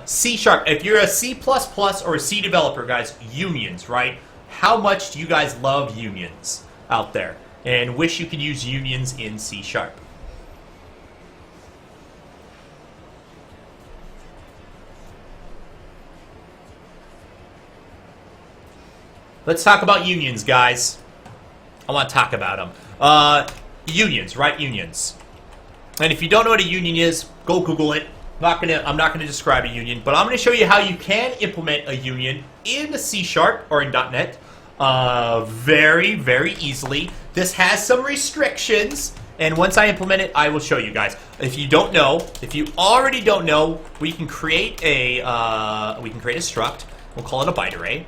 C Sharp. If you're a C++ or a C developer, guys, unions, right? How much do you guys love unions out there? And wish you could use unions in C Sharp. Let's talk about unions, guys. I want to talk about them. Unions, right? Unions. And if you don't know what a union is, go Google it. I'm not gonna describe a union, but I'm gonna show you how you can implement a union in C Sharp or in .NET very, very easily. This has some restrictions, and once I implement it, I will show you guys. If you don't know, if you already don't know, we can create a struct. We'll call it a byte array.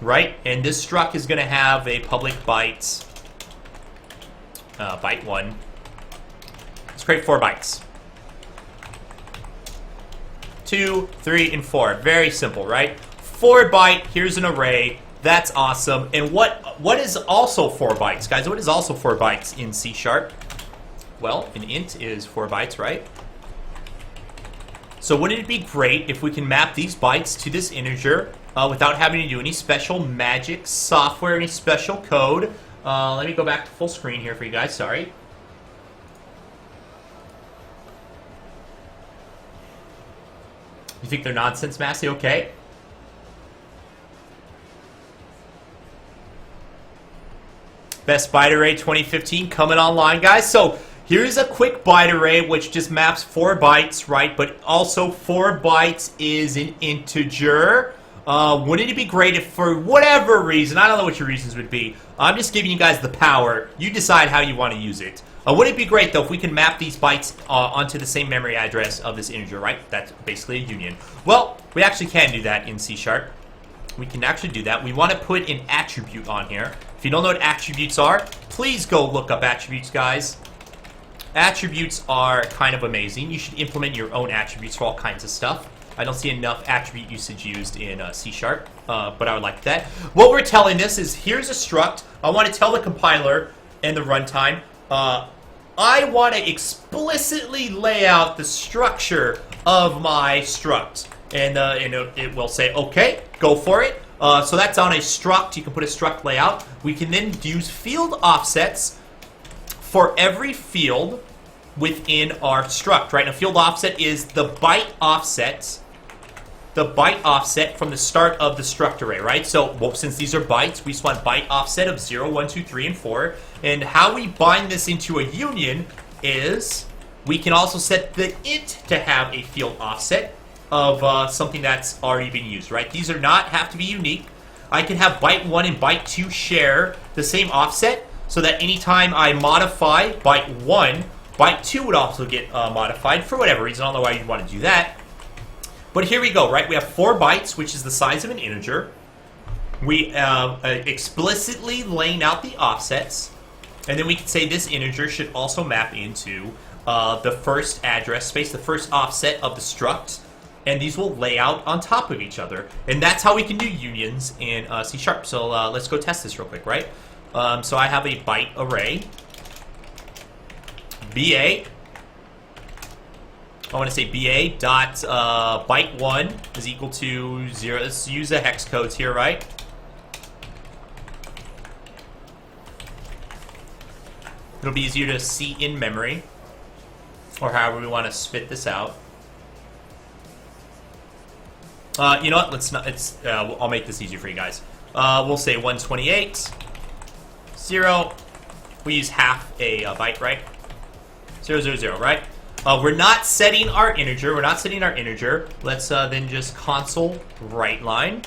Right, and this struct is going to have a public byte, byte 1. Let's create 4 bytes. 2, 3, and 4. Very simple, right? 4 byte, here's an array. That's awesome. And what is also 4 bytes, guys? What is also 4 bytes in C Sharp? Well, an int is 4 bytes, right? So wouldn't it be great if we can map these bytes to this integer without having to do any special magic software, any special code? Let me go back to full screen here for you guys, sorry. You think they're nonsense, Massey? Okay. Best byte array 2015 coming online, guys. So here's a quick byte array which just maps 4 bytes, right? But also 4 bytes is an integer. Wouldn't it be great if, for whatever reason, I don't know what your reasons would be, I'm just giving you guys the power, you decide how you want to use it. Wouldn't it be great, though, if we can map these bytes onto the same memory address of this integer, right? That's basically a union. Well, we actually can do that in C Sharp. We can actually do that. We want to put an attribute on here. If you don't know what attributes are, please go look up attributes, guys. Attributes are kind of amazing. You should implement your own attributes for all kinds of stuff. I don't see enough attribute usage used in C Sharp, but I would like that. What we're telling this is, here's a struct. I want to tell the compiler and the runtime, I want to explicitly lay out the structure of my struct. And it will say, okay, go for it. So that's on a struct. You can put a struct layout. We can then use field offsets for every field within our struct, right? Now, field offset is the byte offset from the start of the struct array, right? So, well, since these are bytes, we just want byte offset of 0, 1, 2, 3, and 4. And how we bind this into a union is we can also set the int to have a field offset of something that's already been used, right? These are not have to be unique. I can have byte 1 and byte 2 share the same offset, so that anytime I modify byte 1, byte 2 would also get modified for whatever reason. I don't know why you'd want to do that. But here we go, right? We have 4 bytes, which is the size of an integer. We explicitly laying out the offsets. And then we can say this integer should also map into the first address space, the first offset of the struct. And these will lay out on top of each other. And that's how we can do unions in C Sharp. So let's go test this real quick, right? So I have a byte array. BA. I want to say BA dot byte 1 is equal to 0. Let's use the hex codes here, right? It'll be easier to see in memory, or however we want to spit this out. You know what? Let's not. I'll make this easier for you guys. We'll say 128 0. We use half a byte, right? 000, right? We're not setting our integer. Let's then just console write line.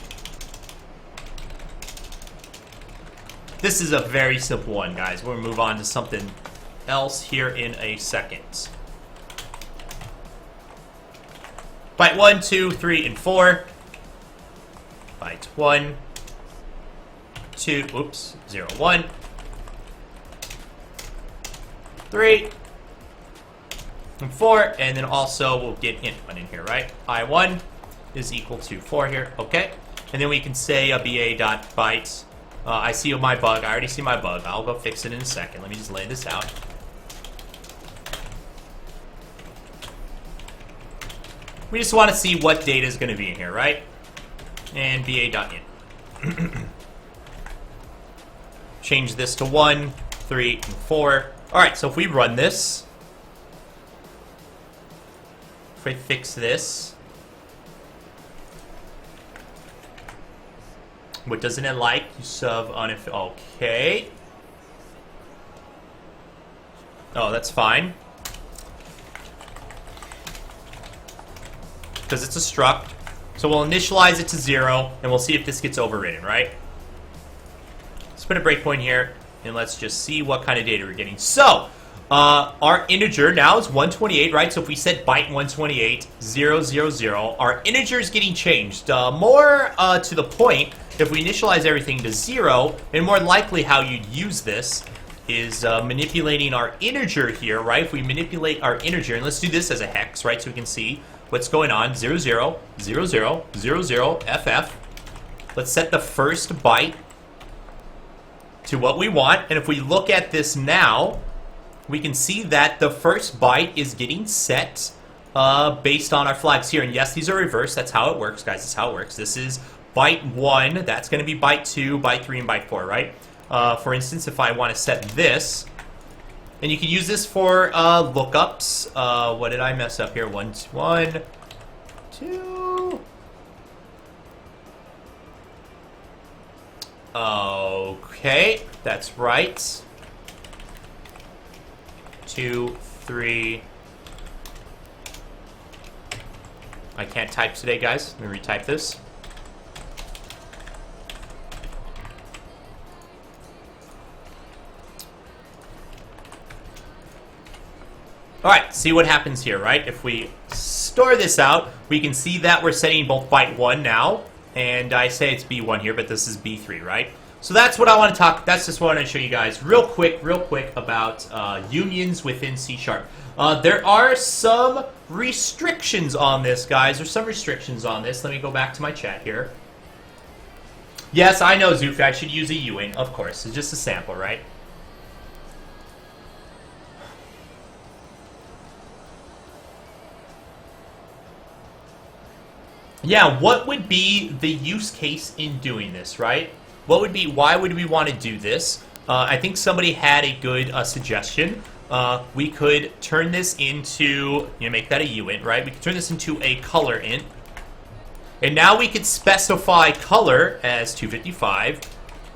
This is a very simple one, guys. We'll move on to something else here in a second. Byte 1, 2, 3, and 4. Byte 1, 2, oops, 0, 1, 3, and 4, and then also we'll get int1 in here, right? I1 is equal to 4 here, okay? And then we can say a ba.byte. I see my bug. I already see my bug. I'll go fix it in a second. Let me just lay this out. We just want to see what data is going to be in here, right? And ba.int. Change this to 1, 3, and 4. Alright, so if we run this, if I fix this, what doesn't it like? Use of okay. Oh, that's fine. Because it's a struct. So we'll initialize it to 0, and we'll see if this gets overridden, right? Let's put a breakpoint here, and let's just see what kind of data we're getting. So, our integer now is 128, right? So if we set byte 128, 000, our integer is getting changed. More to the point, if we initialize everything to 0, and more likely how you'd use this is manipulating our integer here, right? If we manipulate our integer, and let's do this as a hex, right? So we can see what's going on. 00, 00, 00, FF. Let's set the first byte to what we want. And if we look at this now, we can see that the first byte is getting set based on our flags here. And yes, these are reversed. That's how it works, guys. That's how it works. This is byte 1. That's going to be byte 2, byte 3, and byte 4, right? For instance, if I want to set this, and you can use this for lookups. What did I mess up here? 1, 2. Okay, that's right. 2, 3. I can't type today, guys. Let me retype this. Alright, see what happens here, right? If we store this out, we can see that we're setting both byte 1 now, and I say it's B1 here, but this is B3, right? So that's what I want to talk, that's just what I want to show you guys real quick about unions within C#. There are some restrictions on this, guys. There's some restrictions on this. Let me go back to my chat here. Yes, I know, Zoof, I should use a uint, of course. It's just a sample, right? Yeah, what would be the use case in doing this, right? What would be, why would we want to do this? I think somebody had a good suggestion. We could turn this into, make that a uint, right? We could turn this into a color int. And now we could specify color as 255,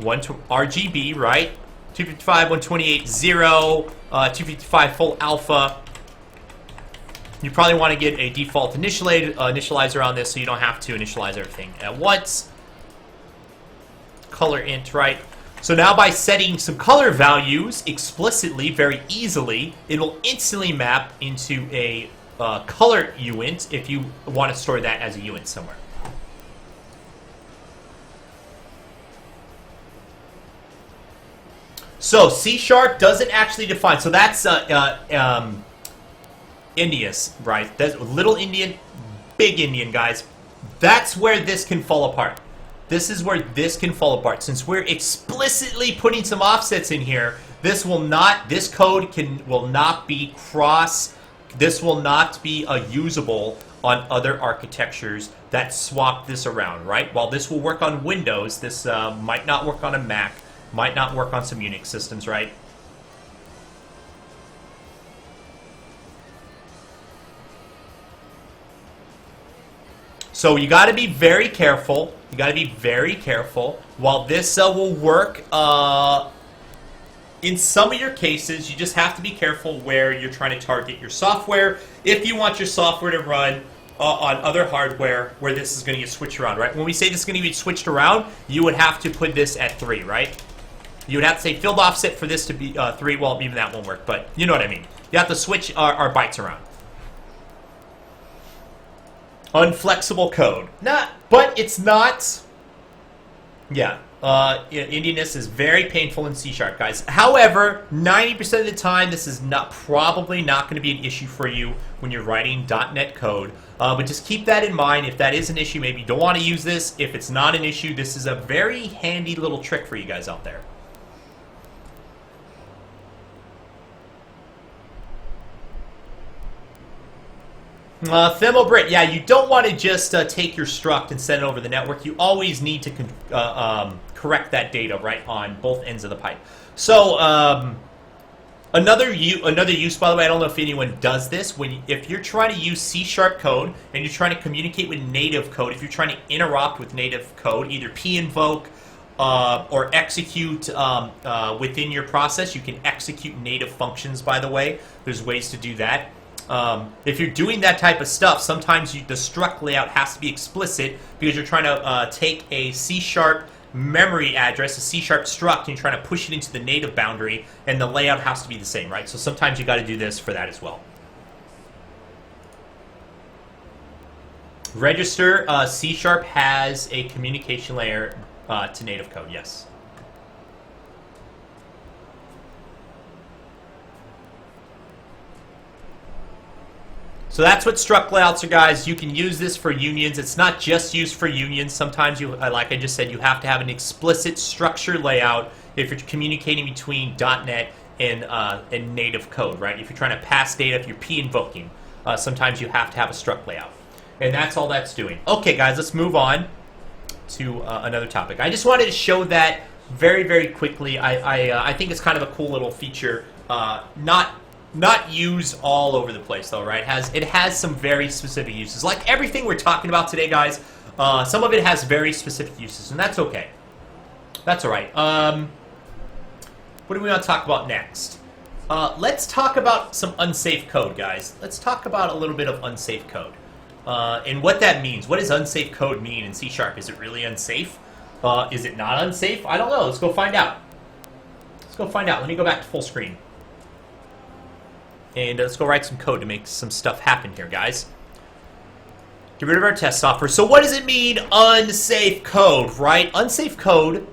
RGB, right? 255, 128, 0, 255 full alpha. You probably want to get a default initializer on this so you don't have to initialize everything at once. Color int, right? So now by setting some color values explicitly, very easily, it will instantly map into a color uint if you want to store that as a uint somewhere. So C# doesn't actually define. So that's Indius, right? That's little Indian, big Indian, guys. That's where this can fall apart. This is where this can fall apart. Since we're explicitly putting some offsets in here, this code will not be this will not be usable on other architectures that swap this around, right? While this will work on Windows, this might not work on a Mac, might not work on some Unix systems, right? So you got to be very careful. You got to be very careful. While this will work in some of your cases, you just have to be careful where you're trying to target your software. If you want your software to run on other hardware where this is going to get switched around, right? When we say this is going to get switched around, you would have to put this at 3, right? You would have to say field offset for this to be 3. Well, even that won't work, but you know what I mean. You have to switch our bytes around. Unflexible code. But it's not. Yeah. Indianness is very painful in C#, guys. However, 90% of the time, this is probably not going to be an issue for you when you're writing .NET code. But just keep that in mind. If that is an issue, maybe you don't want to use this. If it's not an issue, this is a very handy little trick for you guys out there. Thimblebrit, yeah, you don't want to just take your struct and send it over the network. You always need to correct that data, right, on both ends of the pipe. So, another use, by the way, I don't know if anyone does this, if you're trying to use C# code and you're trying to communicate with native code, if you're trying to interrupt with native code, either pinvoke or execute within your process, you can execute native functions, by the way. There's ways to do that. If you're doing that type of stuff, sometimes the struct layout has to be explicit because you're trying to take a C# memory address, a C# struct, and you're trying to push it into the native boundary, and the layout has to be the same, right? So sometimes you got to do this for that as well. Register, C# has a communication layer to native code, yes. So that's what struct layouts are, guys. You can use this for unions. It's not just used for unions. Sometimes, like I just said, you have to have an explicit structure layout if you're communicating between .NET and native code, right? If you're trying to pass data, if you're p-invoking, sometimes you have to have a struct layout. And that's all that's doing. Okay, guys, let's move on to another topic. I just wanted to show that very, very quickly. I think it's kind of a cool little feature. Not used all over the place, though, right? It has some very specific uses. Like everything we're talking about today, guys, some of it has very specific uses, and that's okay. That's all right. What do we want to talk about next? Let's talk about some unsafe code, guys. Let's talk about a little bit of unsafe code and what that means. What does unsafe code mean in C#? Is it really unsafe? Is it not unsafe? I don't know. Let's go find out. Let's go find out. Let me go back to full screen. And let's go write some code to make some stuff happen here, guys. Get rid of our test software. So what does it mean, unsafe code, right? Unsafe code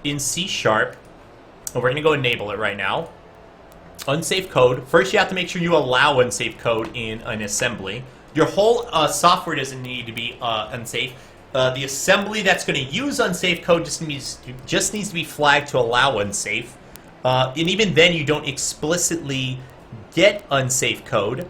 in C#, and we're going to go enable it right now. Unsafe code. First, you have to make sure you allow unsafe code in an assembly. Your whole software doesn't need to be unsafe. The assembly that's going to use unsafe code just needs to be flagged to allow unsafe. And even then, you don't explicitly get unsafe code.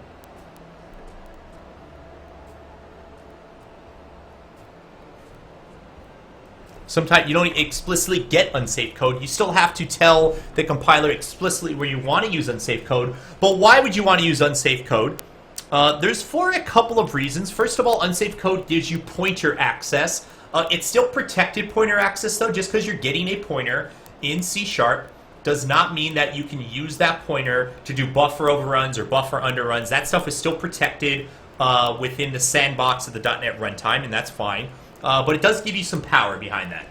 Sometimes you don't explicitly get unsafe code. You still have to tell the compiler explicitly where you want to use unsafe code. But why would you want to use unsafe code? There's for a couple of reasons. First of all, unsafe code gives you pointer access. It's still protected pointer access, though. Just because you're getting a pointer in C# does not mean that you can use that pointer to do buffer overruns or buffer underruns. That stuff is still protected within the sandbox of the .NET runtime, and that's fine. But it does give you some power behind that.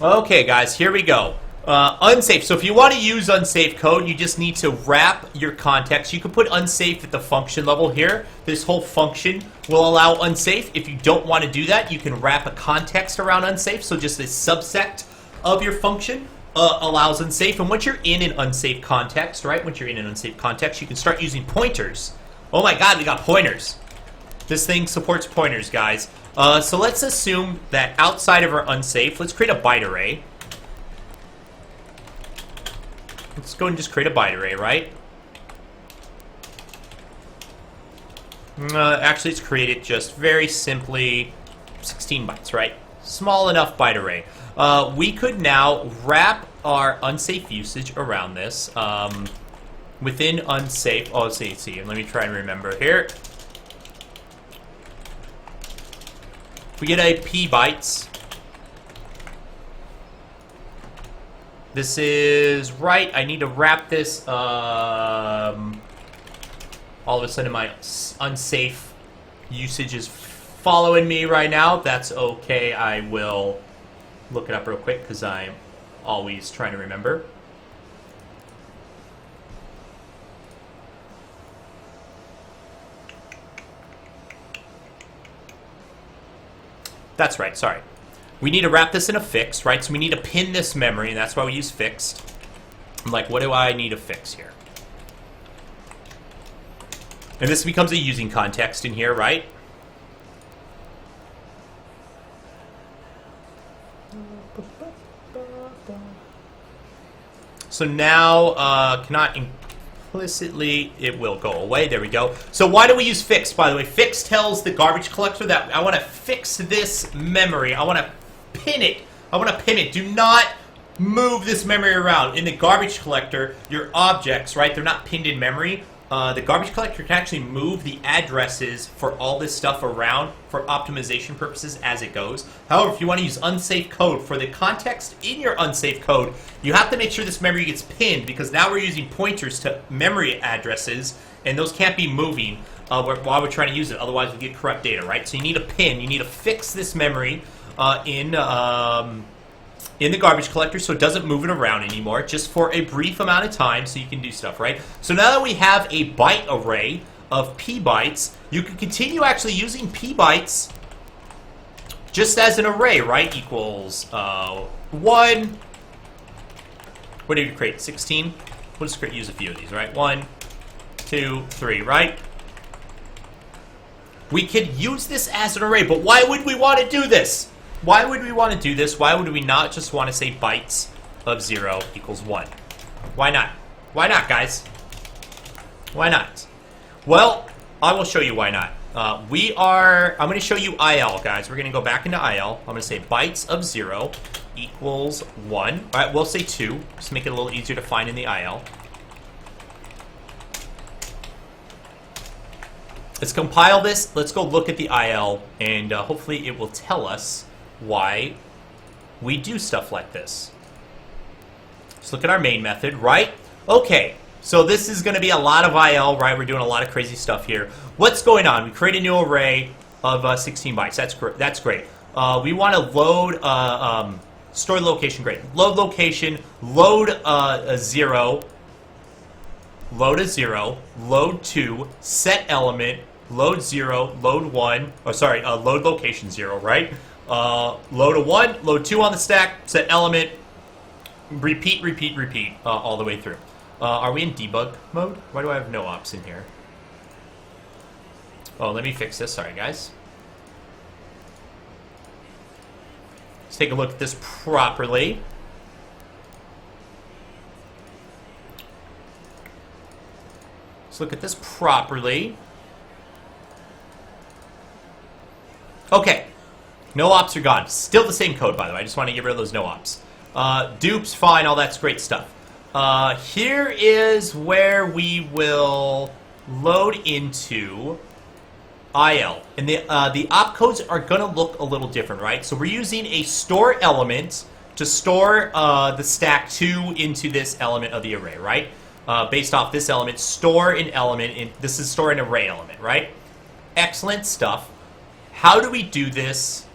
Okay, guys, here we go. Unsafe. So if you want to use unsafe code, you just need to wrap your context. You can put unsafe at the function level here. This whole function will allow unsafe. If you don't want to do that, you can wrap a context around unsafe. So just a subset of your function allows unsafe. And once you're in an unsafe context, right? Once you're in an unsafe context, you can start using pointers. Oh my God, we got pointers. This thing supports pointers, guys. So let's assume that outside of our unsafe, let's create a byte array. Let's go and just create a byte array, right? Actually, let's create it just very simply 16 bytes, right? Small enough byte array. We could now wrap our unsafe usage around this. Within unsafe, oh, let's see, let me try and remember here. We get a p bytes. This is right. I need to wrap this. All of a sudden, my unsafe usage is following me right now. That's okay. I will look it up real quick because I'm always trying to remember. That's right. Sorry. We need to wrap this in a fix, right? So we need to pin this memory, and that's why we use fixed. I'm like, what do I need to fix here? And this becomes a using context in here, right? So now, cannot implicitly, it will go away. There we go. So why do we use fixed, by the way? Fixed tells the garbage collector that I want to fix this memory. I want to pin it. I want to pin it. Do not move this memory around. In the garbage collector, your objects, right, they're not pinned in memory. The garbage collector can actually move the addresses for all this stuff around for optimization purposes as it goes. However, if you want to use unsafe code, for the context in your unsafe code, you have to make sure this memory gets pinned, because now we're using pointers to memory addresses, and those can't be moving while we're trying to use it. Otherwise, we get corrupt data, right? So you need a pin. You need to fix this memory in the garbage collector so it doesn't move it around anymore, just for a brief amount of time so you can do stuff, right? So now that we have a byte array of p bytes, you can continue actually using p bytes just as an array, right? Equals 1. What did we create? 16? We'll just use a few of these, right? 1, 2, 3, right? We could use this as an array, but why would we want to do this? Why would we want to do this? Why would we not just want to say bytes of 0 equals 1? Why not? Why not, guys? Why not? Well, I will show you why not. I'm going to show you IL, guys. We're going to go back into IL. I'm going to say bytes of 0 equals 1. All right, we'll say 2. Just make it a little easier to find in the IL. Let's compile this. Let's go look at the IL, and hopefully it will tell us why we do stuff like this. Let's look at our main method, right? Okay, so this is going to be a lot of IL, right? We're doing a lot of crazy stuff here. What's going on? We create a new array of 16 bytes. That's great. We want to load, store location, great. Load location, load a 0, load a 0, load 2, set element, load 0, load 1, load location 0, right? Load a 1, load 2 on the stack, set element, repeat, repeat, repeat, all the way through. Are we in debug mode? Why do I have no ops in here? Oh, let me fix this. Sorry, guys. Let's take a look at this properly. Let's look at this properly. Okay. No ops are gone. Still the same code, by the way. I just want to get rid of those no ops. Dupes, fine, all that's great stuff. Here is where we will load into IL. And the opcodes are going to look a little different, right? So we're using a store element to store the stack 2 into this element of the array, right? Based off this element, store an element. This is store an array element, right? Excellent stuff. How do we do this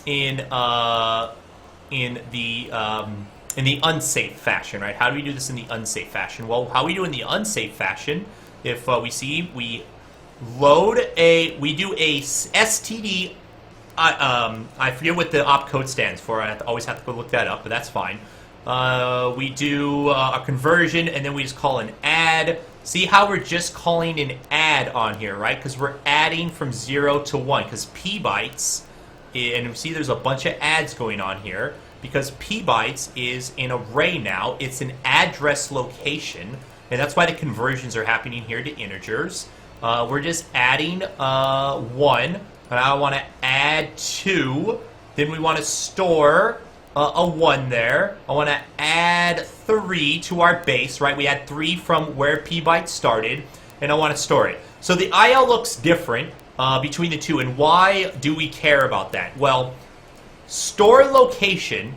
in the unsafe fashion, right? How do we do this in the unsafe fashion? Well, how we do in the unsafe fashion, if we load we do a std, I forget what the opcode stands for. I always have to go look that up, but that's fine. We do a conversion, and then we just call an add. See how we're just calling an add on here, right? Because we're adding from 0 to 1, because p bytes, and you see there's a bunch of adds going on here, because p bytes is an array now. It's an address location, and that's why the conversions are happening here to integers. We're just adding 1, and I want to add 2. Then we want to store a 1 there. I want to add 3 to our base, right? We add 3 from where p bytes started, and I want to store it. So the IL looks different between the two, and why do we care about that? Well, store location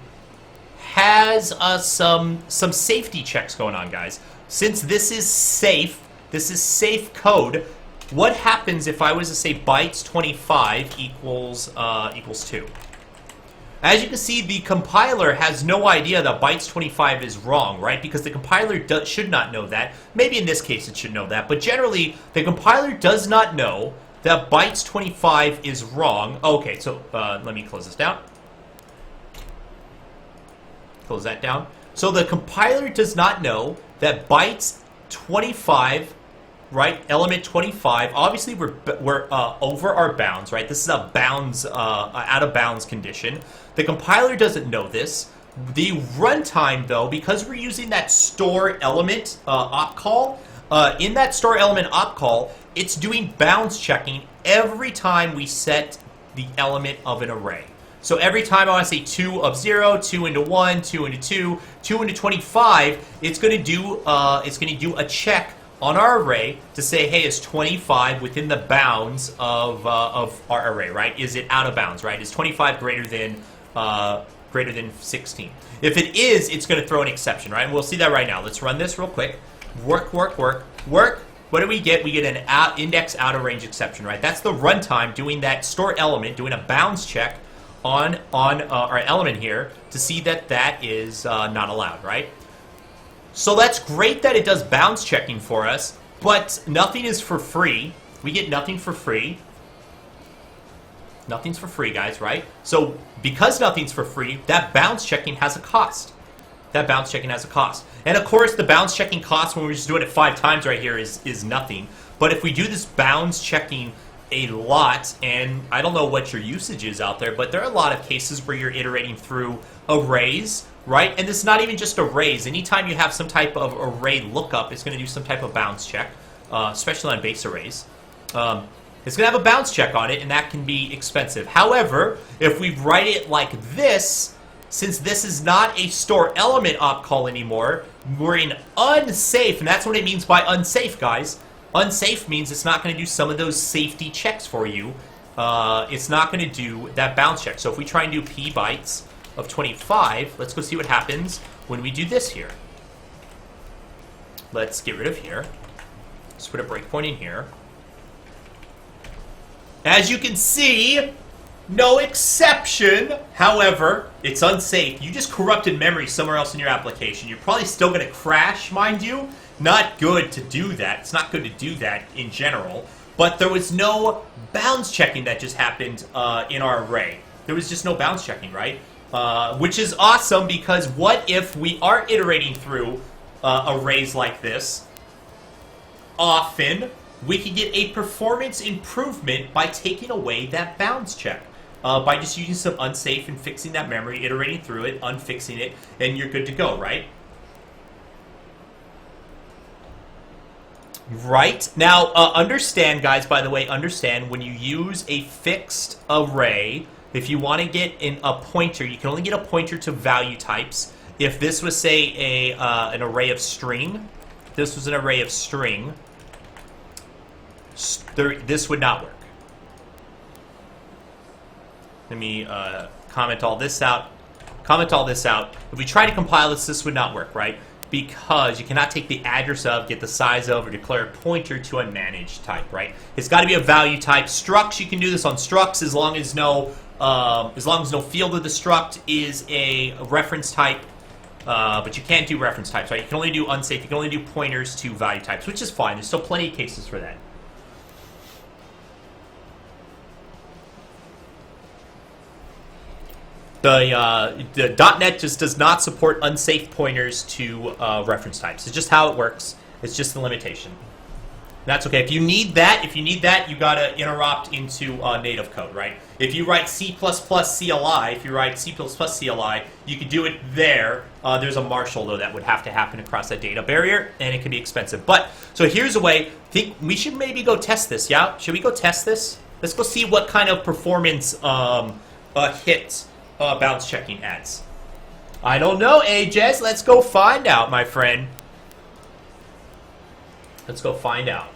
has some safety checks going on, guys. Since this is safe code, what happens if I was to say bytes 25 equals 2? As you can see, the compiler has no idea that bytes 25 is wrong, right? Because the compiler should not know that. Maybe in this case it should know that, but generally the compiler does not know that bytes 25 is wrong. Okay, so let me close this down. Close that down. So the compiler does not know that bytes 25, right, element 25, obviously we're over our bounds, right? This is a bounds, out of bounds condition. The compiler doesn't know this. The runtime, though, because we're using that store element op call, in that store element op call, it's doing bounds checking every time we set the element of an array. So every time I want to say 2 of 0, 2 into 1, 2 into 2, 2 into 25, it's going to do a check on our array to say, hey, is 25 within the bounds of our array, right? Is it out of bounds, right? Is 25 greater than 16? If it is, it's going to throw an exception, right? And we'll see that right now. Let's run this real quick. Work. What do we get? We get an index out of range exception, right? That's the runtime doing that store element, doing a bounds check on our element here to see that that is not allowed, right? So that's great that it does bounds checking for us, but nothing is for free. We get nothing for free. Nothing's for free, guys, right? So because nothing's for free, that bounds checking has a cost. That bounds checking has a cost. And of course, the bounds checking cost when we're just doing it 5 times right here is nothing. But if we do this bounds checking a lot, and I don't know what your usage is out there, but there are a lot of cases where you're iterating through arrays, right? And this is not even just arrays. Anytime you have some type of array lookup, it's going to do some type of bounds check, especially on base arrays. It's going to have a bounds check on it, and that can be expensive. However, if we write it like this, since this is not a store element op call anymore, we're in unsafe, and that's what it means by unsafe, guys. Unsafe means it's not going to do some of those safety checks for you. It's not going to do that bounds check. So if we try and do p bytes of 25, let's go see what happens when we do this here. Let's get rid of here. Let's put a breakpoint in here. As you can see, no exception. However, it's unsafe. You just corrupted memory somewhere else in your application. You're probably still going to crash, mind you. Not good to do that. It's not good to do that in general. But there was no bounds checking that just happened in our array. There was just no bounds checking, right? Which is awesome, because what if we are iterating through arrays like this? Often, we can get a performance improvement by taking away that bounds check. By just using some unsafe and fixing that memory, iterating through it, unfixing it, and you're good to go, right? Right. Now, understand, guys, by the way, understand when you use a fixed array, if you want to get a pointer, you can only get a pointer to value types. If this was, say, an array of string, this was an array of string, this would not work. Let me comment all this out. Comment all this out. If we try to compile this would not work, right? Because you cannot take the address of, get the size of, or declare a pointer to a managed type, right? It's got to be a value type. Structs, you can do this on structs as long as no field of the struct is a reference type. But you can't do reference types, right? You can only do unsafe. You can only do pointers to value types, which is fine. There's still plenty of cases for that. The .NET just does not support unsafe pointers to reference types. It's just how it works. It's just the limitation. That's okay. If you need that, you gotta interrupt into native code, right? If you write C++ CLI, you could do it there. There's a Marshall though that would have to happen across that data barrier, and it can be expensive. But so here's a way. Think we should maybe go test this. Yeah, should we go test this? Let's go see what kind of performance hits bounds checking adds. I don't know, Ages. Let's go find out, my friend. Let's go find out.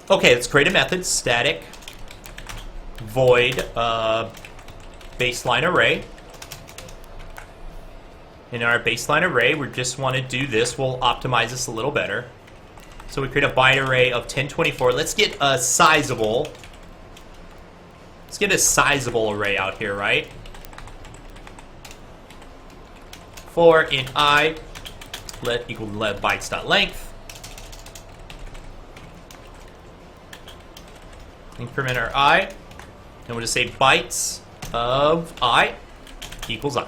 Okay, let's create a method, static void baseline array. In our baseline array, we just want to do this. We'll optimize this a little better. So we create a byte array of 1024. Let's get a sizable. Let's get a sizable array out here, right? For in I, let equal bytes.length. Increment our I. And we'll just say bytes of I equals I.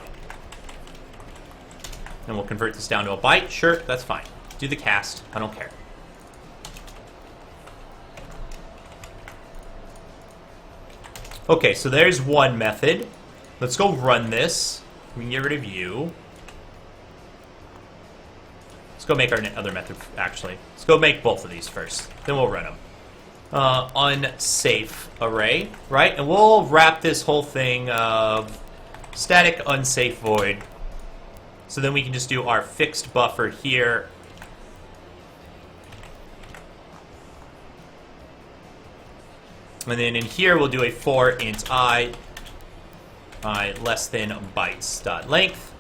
And we'll convert this down to a byte. Sure, that's fine. Do the cast. I don't care. Okay, so there's one method. Let's go run this. We can get rid of you. Let's go make our other method, actually. Let's go make both of these first. Then we'll run them. Unsafe array, right? And we'll wrap this whole thing of static unsafe void. So then we can just do our fixed buffer here. And then in here, we'll do a for int I less than bytes dot length.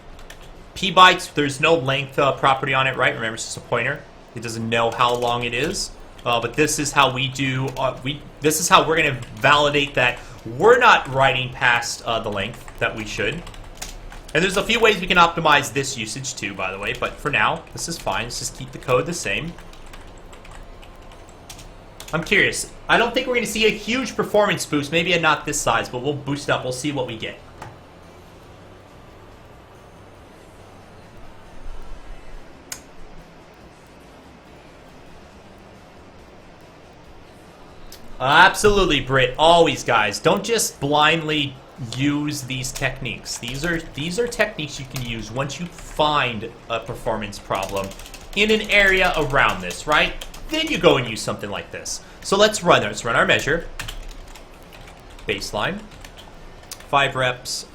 P bytes, there's no length property on it, right? Remember, it's just a pointer. It doesn't know how long it is. But this is how we do. This is how we're going to validate that we're not writing past the length that we should. And there's a few ways we can optimize this usage too, by the way. But for now, this is fine. Let's just keep the code the same. I'm curious. I don't think we're going to see a huge performance boost. Maybe not this size, but we'll boost up. We'll see what we get. Absolutely, Britt. Always, guys. Don't just blindly use these techniques. These are techniques you can use once you find a performance problem in an area around this, right? Then you go and use something like this. So let's run our measure. Baseline. 5 reps.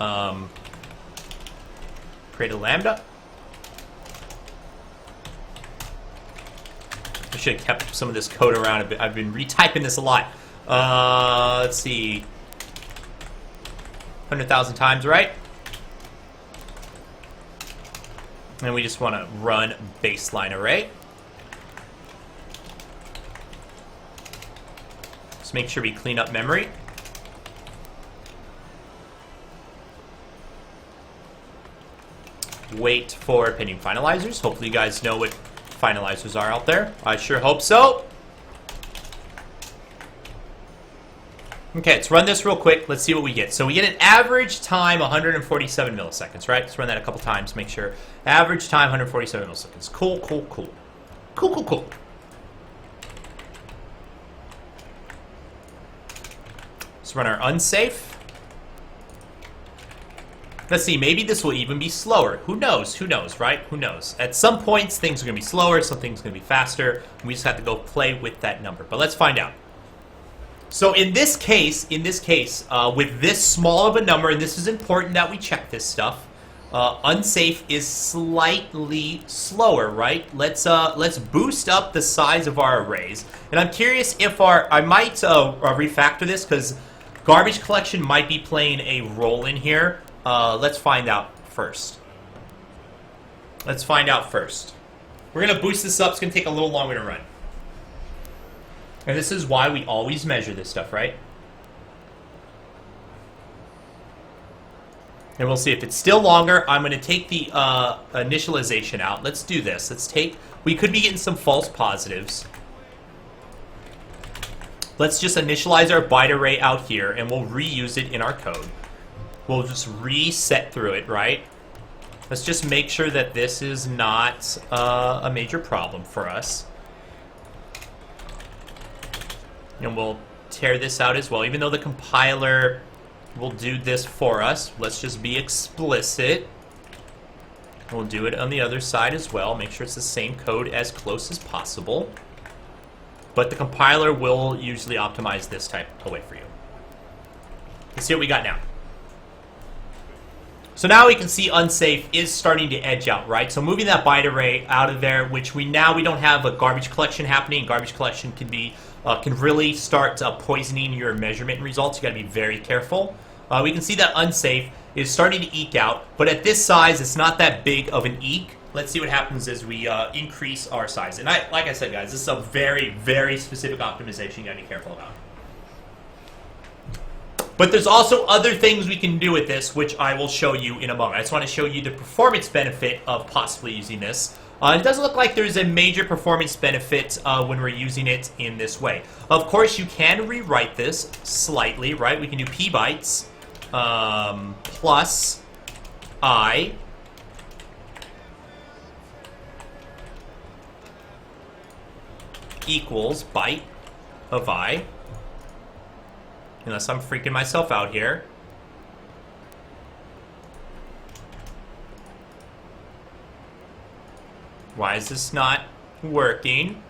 Create a lambda. I should have kept some of this code around a bit. I've been retyping this a lot. Let's see. 100,000 times, right? And we just want to run baseline array. Just make sure we clean up memory. Wait for pending finalizers. Hopefully you guys know what finalizers are out there. I sure hope so. Okay, let's run this real quick. Let's see what we get. So we get an average time 147 milliseconds, right? Let's run that a couple times. Make sure. Average time 147 milliseconds. Cool, cool, cool. Cool, cool, cool. Let's run our unsafe. Let's see, maybe this will even be slower. Who knows, right? Who knows? At some points, things are going to be slower, some things are going to be faster. We just have to go play with that number. But let's find out. So in this case, with this small of a number, and this is important that we check this stuff, unsafe is slightly slower, right? Let's boost up the size of our arrays. And I'm curious if I might refactor this, because garbage collection might be playing a role in here. Let's find out first. We're going to boost this up. It's going to take a little longer to run. And this is why we always measure this stuff, right? And we'll see if it's still longer. I'm going to take the initialization out. Let's do this. We could be getting some false positives. Let's just initialize our byte array out here, and we'll reuse it in our code. We'll just reset through it, right? Let's just make sure that this is not a major problem for us. And we'll tear this out as well. Even though the compiler will do this for us, let's just be explicit. We'll do it on the other side as well. Make sure it's the same code as close as possible. But the compiler will usually optimize this type away for you. Let's see what we got now. So now we can see unsafe is starting to edge out, right? So moving that byte array out of there, which we don't have a garbage collection happening. Garbage collection can really start poisoning your measurement results. You got to be very careful. We can see that unsafe is starting to eke out, but at this size, it's not that big of an eke. Let's see what happens as we increase our size. And like I said, guys, this is a very, very specific optimization you got to be careful about. But there's also other things we can do with this, which I will show you in a moment. I just want to show you the performance benefit of possibly using this. It doesn't look like there's a major performance benefit when we're using it in this way. Of course, you can rewrite this slightly, right? We can do p bytes plus I equals byte of I, unless I'm freaking myself out here. Why is this not working?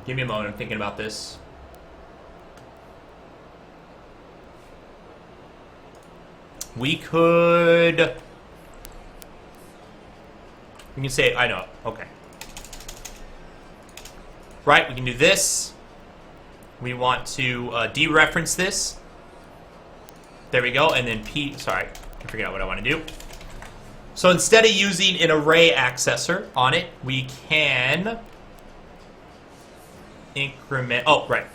Give me a moment, I'm thinking about this. We can say, I know, okay. Right, we can do this. We want to dereference this. There we go, and then sorry, I figured out what I want to do. So instead of using an array accessor on it, we can increment, oh, right.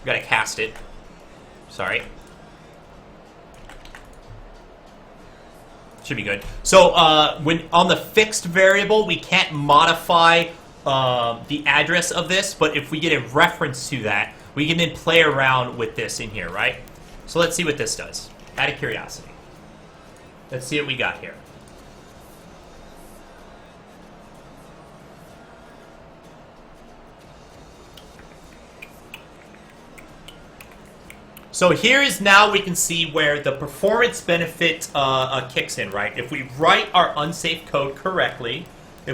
We gotta cast it. Sorry. Should be good. So when on the fixed variable, we can't modify the address of this, but if we get a reference to that, we can then play around with this in here, right? So let's see what this does, out of curiosity. Let's see what we got here. So here is now we can see where the performance benefit kicks in, right? If we write our unsafe code correctly, we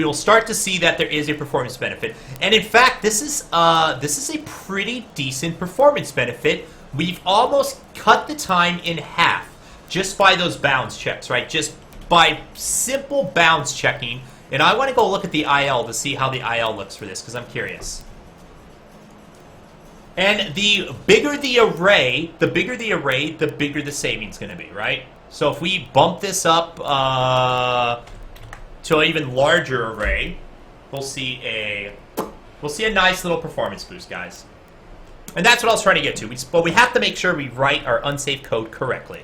will start to see that there is a performance benefit. And in fact, this is a pretty decent performance benefit. We've almost cut the time in half just by those bounds checks, right? Just by simple bounds checking. And I want to go look at the IL to see how the IL looks for this, because I'm curious. And the bigger the array, the bigger the savings going to be, right? So if we bump this up to an even larger array, we'll see a nice little performance boost, guys. And that's what I was trying to get to. But we have to make sure we write our unsafe code correctly.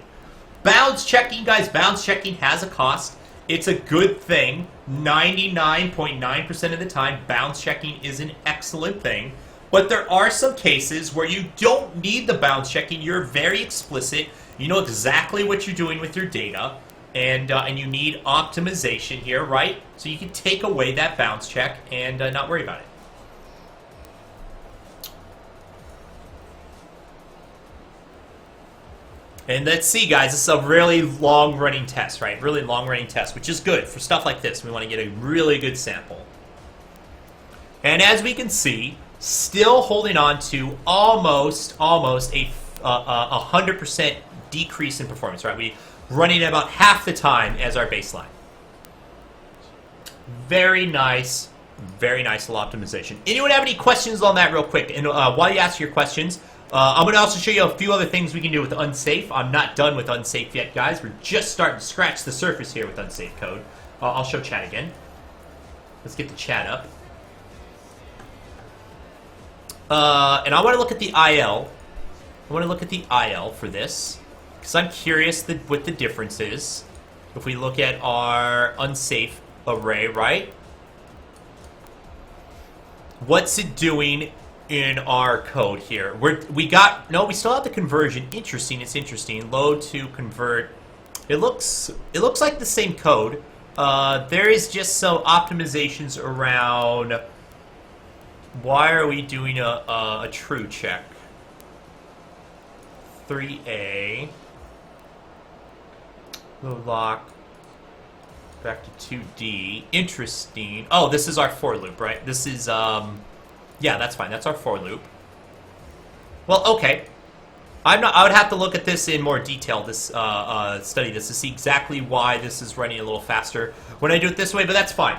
Bounds checking, guys. Bounds checking has a cost. It's a good thing. 99.9% of the time, bounds checking is an excellent thing. But there are some cases where you don't need the bounds checking. You're very explicit. You know exactly what you're doing with your data. And you need optimization here, right? So you can take away that bounds check and not worry about it. And let's see, guys. This is a really long-running test, right? Really long-running test, which is good for stuff like this. We want to get a really good sample. And as we can see, still holding on to almost a 100% decrease in performance, right? We running at about half the time as our baseline. Very nice little optimization. Anyone have any questions on that real quick? And while you ask your questions, I'm going to also show you a few other things we can do with unsafe. I'm not done with unsafe yet, guys. We're just starting to scratch the surface here with unsafe code. I'll show chat again. Let's get the chat up. And I want to look at the IL. I want to look at the IL for this, because I'm curious what the difference is. If we look at our unsafe array, right? What's it doing in our code here? We still have the conversion. Interesting, it's interesting. Load to convert. It looks like the same code. There is just some optimizations around. Why are we doing a true check? 3A. Load lock. Back to 2D. Interesting. Oh, this is our for loop, right? This is, yeah, that's fine. That's our for loop. Well, okay. I would have to look at this in more detail, study this, to see exactly why this is running a little faster when I do it this way, but that's fine.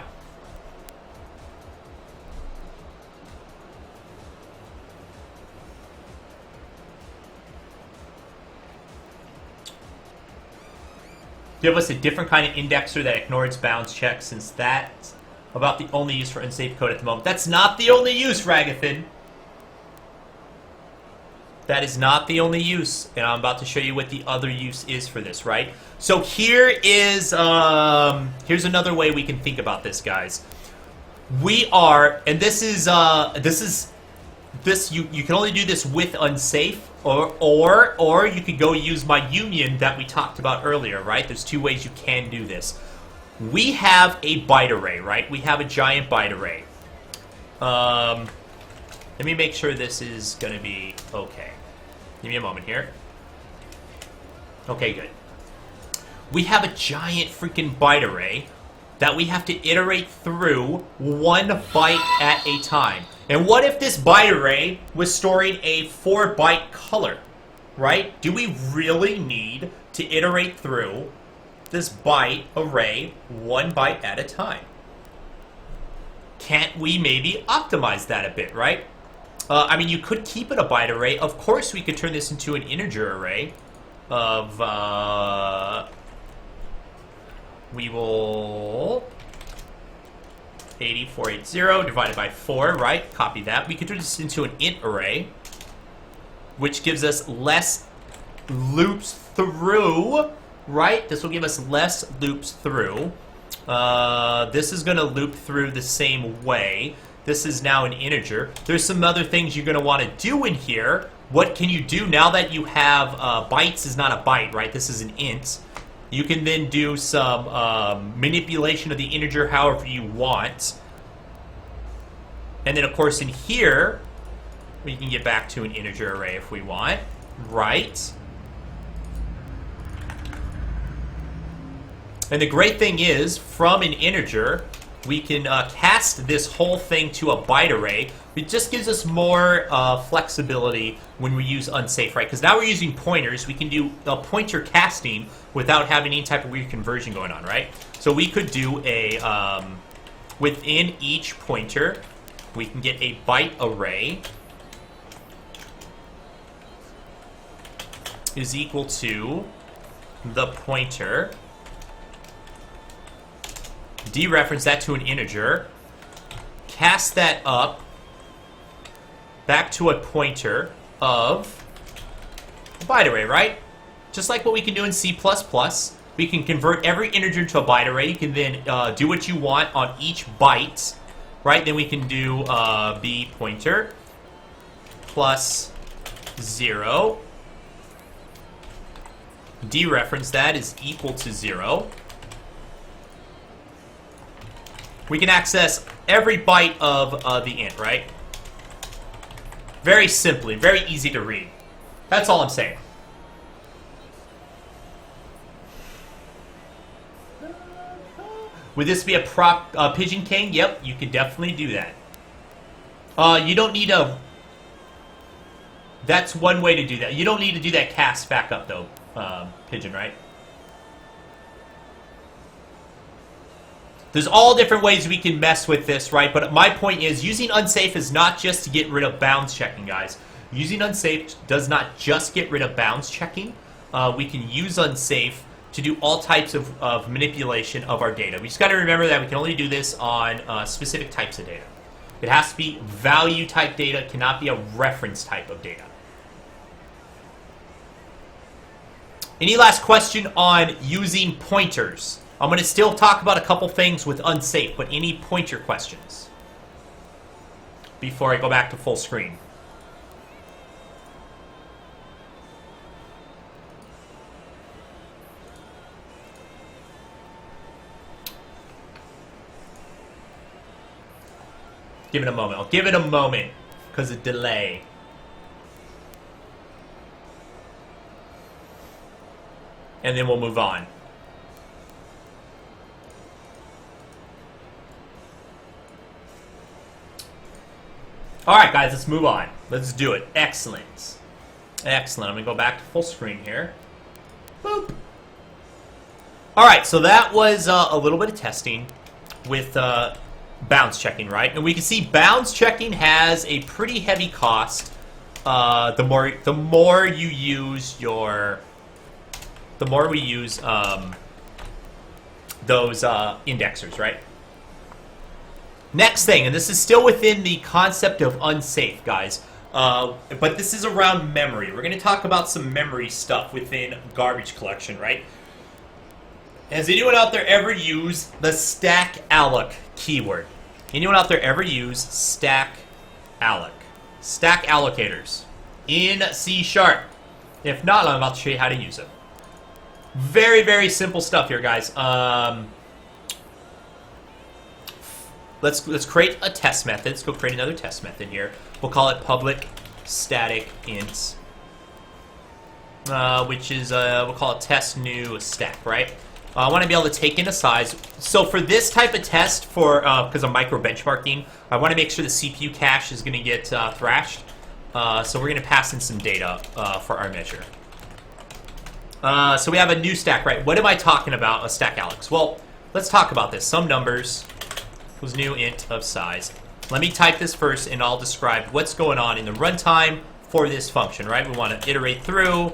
Give us a different kind of indexer that ignores bounds checks, since that about the only use for unsafe code at the moment. That's not the only use, Ragathan. That is not the only use, and I'm about to show you what the other use is for this, right? So here is, here's another way we can think about this, guys. We are, and this is, you can only do this with unsafe, or you could go use my union that we talked about earlier, right? There's two ways you can do this. We have a byte array, right? We have a giant byte array. Let me make sure this is going to be okay. Give me a moment here. Okay, good. We have a giant freaking byte array that we have to iterate through 1 byte at a time. And what if this byte array was storing a 4-byte color, right? Do we really need to iterate through this byte array 1 byte at a time? Can't we maybe optimize that a bit, right? I mean, you could keep it a byte array. Of course, we could turn this into an integer array of, we will 8480 divided by 4, right? Copy that. We could turn this into an int array, which gives us less loops through, right? This will give us less loops through. This is going to loop through the same way. This is now an integer. There's some other things you're going to want to do in here. What can you do now that you have bytes is not a byte, right? This is an int. You can then do some manipulation of the integer however you want. And then, of course, in here, we can get back to an integer array if we want, right? And the great thing is, from an integer, we can cast this whole thing to a byte array. It just gives us more flexibility when we use unsafe, right? Because now we're using pointers. We can do pointer casting without having any type of weird conversion going on, right? So we could do a, within each pointer, we can get a byte array is equal to the pointer. Dereference that to an integer, cast that up back to a pointer of a byte array, right? Just like what we can do in C++. We can convert every integer to a byte array. You can then do what you want on each byte, right? Then we can do b pointer plus 0. Dereference that is equal to 0. We can access every byte of the int, right? Very simply, very easy to read. That's all I'm saying. Would this be a Pigeon King? Yep, you could definitely do that. You don't need a... That's one way to do that. You don't need to do that cast back up, though, Pigeon, right? There's all different ways we can mess with this, right? But my point is, using unsafe is not just to get rid of bounds checking, guys. Using unsafe does not just get rid of bounds checking. We can use unsafe to do all types of manipulation of our data. We just got to remember that we can only do this on specific types of data. It has to be value type data. It cannot be a reference type of data. Any last question on using pointers? I'm going to still talk about a couple things with unsafe, but any pointer questions before I go back to full screen? Give it a moment. I'll give it a moment because of delay. And then we'll move on. Alright, guys, let's move on. Let's do it. Excellent. Excellent. I'm going to go back to full screen here. Boop. Alright, so that was a little bit of testing with bounds checking, right? And we can see bounds checking has a pretty heavy cost. The more you use your... The more we use those indexers, right? Next thing, and this is still within the concept of unsafe, guys, but this is around memory. We're going to talk about some memory stuff within garbage collection, right? Has anyone out there ever used the stack alloc keyword? Anyone out there ever use stack alloc? Stack allocators in C#. If not, I'm about to show you how to use it. Very, very simple stuff here, guys. Let's create a test method. Let's go create another test method here. We'll call it public static int, which is we'll call it test new stack, right? I want to be able to take in a size. So for this type of test, for because of micro benchmarking, I want to make sure the CPU cache is going to get thrashed. So we're going to pass in some data for our measure. So we have a new stack, right? What am I talking about? A stack Alex. Well, let's talk about this. Some numbers was new int of size. Let me type this first, and I'll describe what's going on in the runtime for this function, right? We want to iterate through.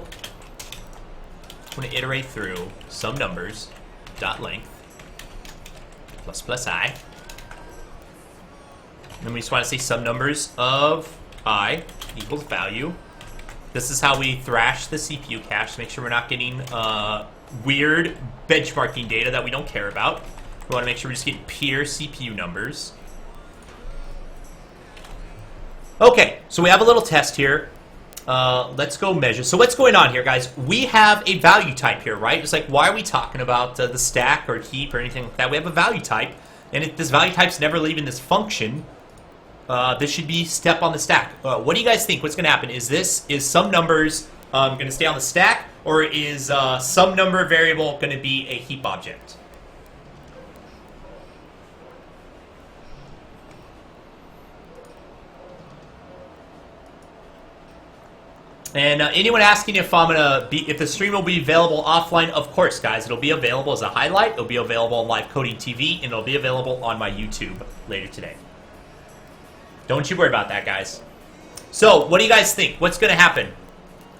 Some numbers dot length plus I. And then we just want to say some numbers of I equals value. This is how we thrash the CPU cache to make sure we're not getting weird benchmarking data that we don't care about. We want to make sure we're just getting pure CPU numbers. Okay, so we have a little test here. Let's go measure. So what's going on here, guys? We have a value type here, right? It's like, why are we talking about the stack or heap or anything like that? We have a value type, and if this value type's never leaving this function, this should be step on the stack. What do you guys think? What's going to happen? Is some numbers going to stay on the stack, or is some number variable going to be a heap object? And anyone asking if if the stream will be available offline? Of course, guys, it'll be available as a highlight. It'll be available on Live Coding TV, and it'll be available on my YouTube later today. Don't you worry about that, guys. So, what do you guys think? What's going to happen?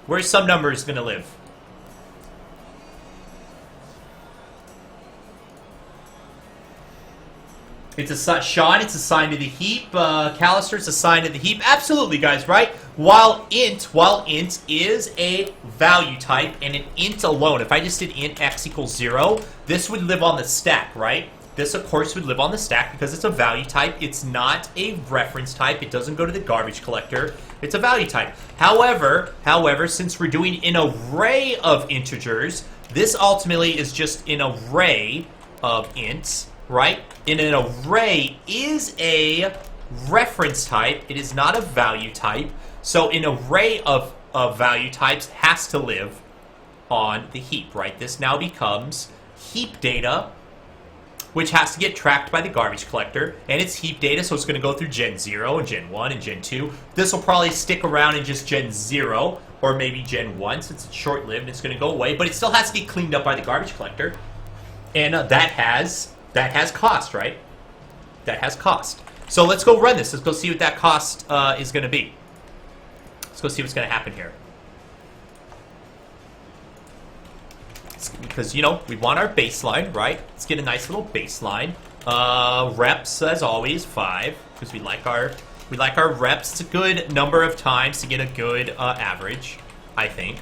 Where's some numbers going to live? Sean, it's assigned to the heap. Callister's assigned to the heap. Absolutely, guys, right? While int is a value type, and an int alone, if I just did int x equals 0, this would live on the stack, right? This, of course, would live on the stack because it's a value type. It's not a reference type. It doesn't go to the garbage collector. It's a value type. However, since we're doing an array of integers, this ultimately is just an array of ints, right? And an array is a reference type. It is not a value type. So an array of value types has to live on the heap, right? This now becomes heap data, which has to get tracked by the garbage collector, and it's heap data, so it's going to go through Gen 0 and Gen 1 and Gen 2. This will probably stick around in just Gen 0 or maybe Gen 1 since it's short-lived and it's going to go away, but it still has to get cleaned up by the garbage collector, and that has cost, right? That has cost. So let's go run this. Let's go see what that cost is going to be. Let's go see what's going to happen here. Because, you know, we want our baseline, right? Let's get a nice little baseline. Reps, as always, 5, because we like our reps. It's a good number of times to get a good average, I think.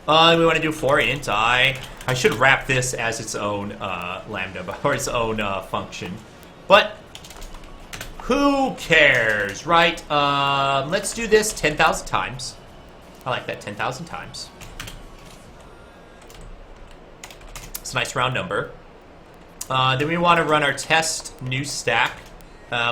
We want to do for int I. I should wrap this as its own lambda or its own function, but who cares, right? Let's do this 10,000 times. I like that, 10,000 times. It's a nice round number. Then we want to run our test new stack.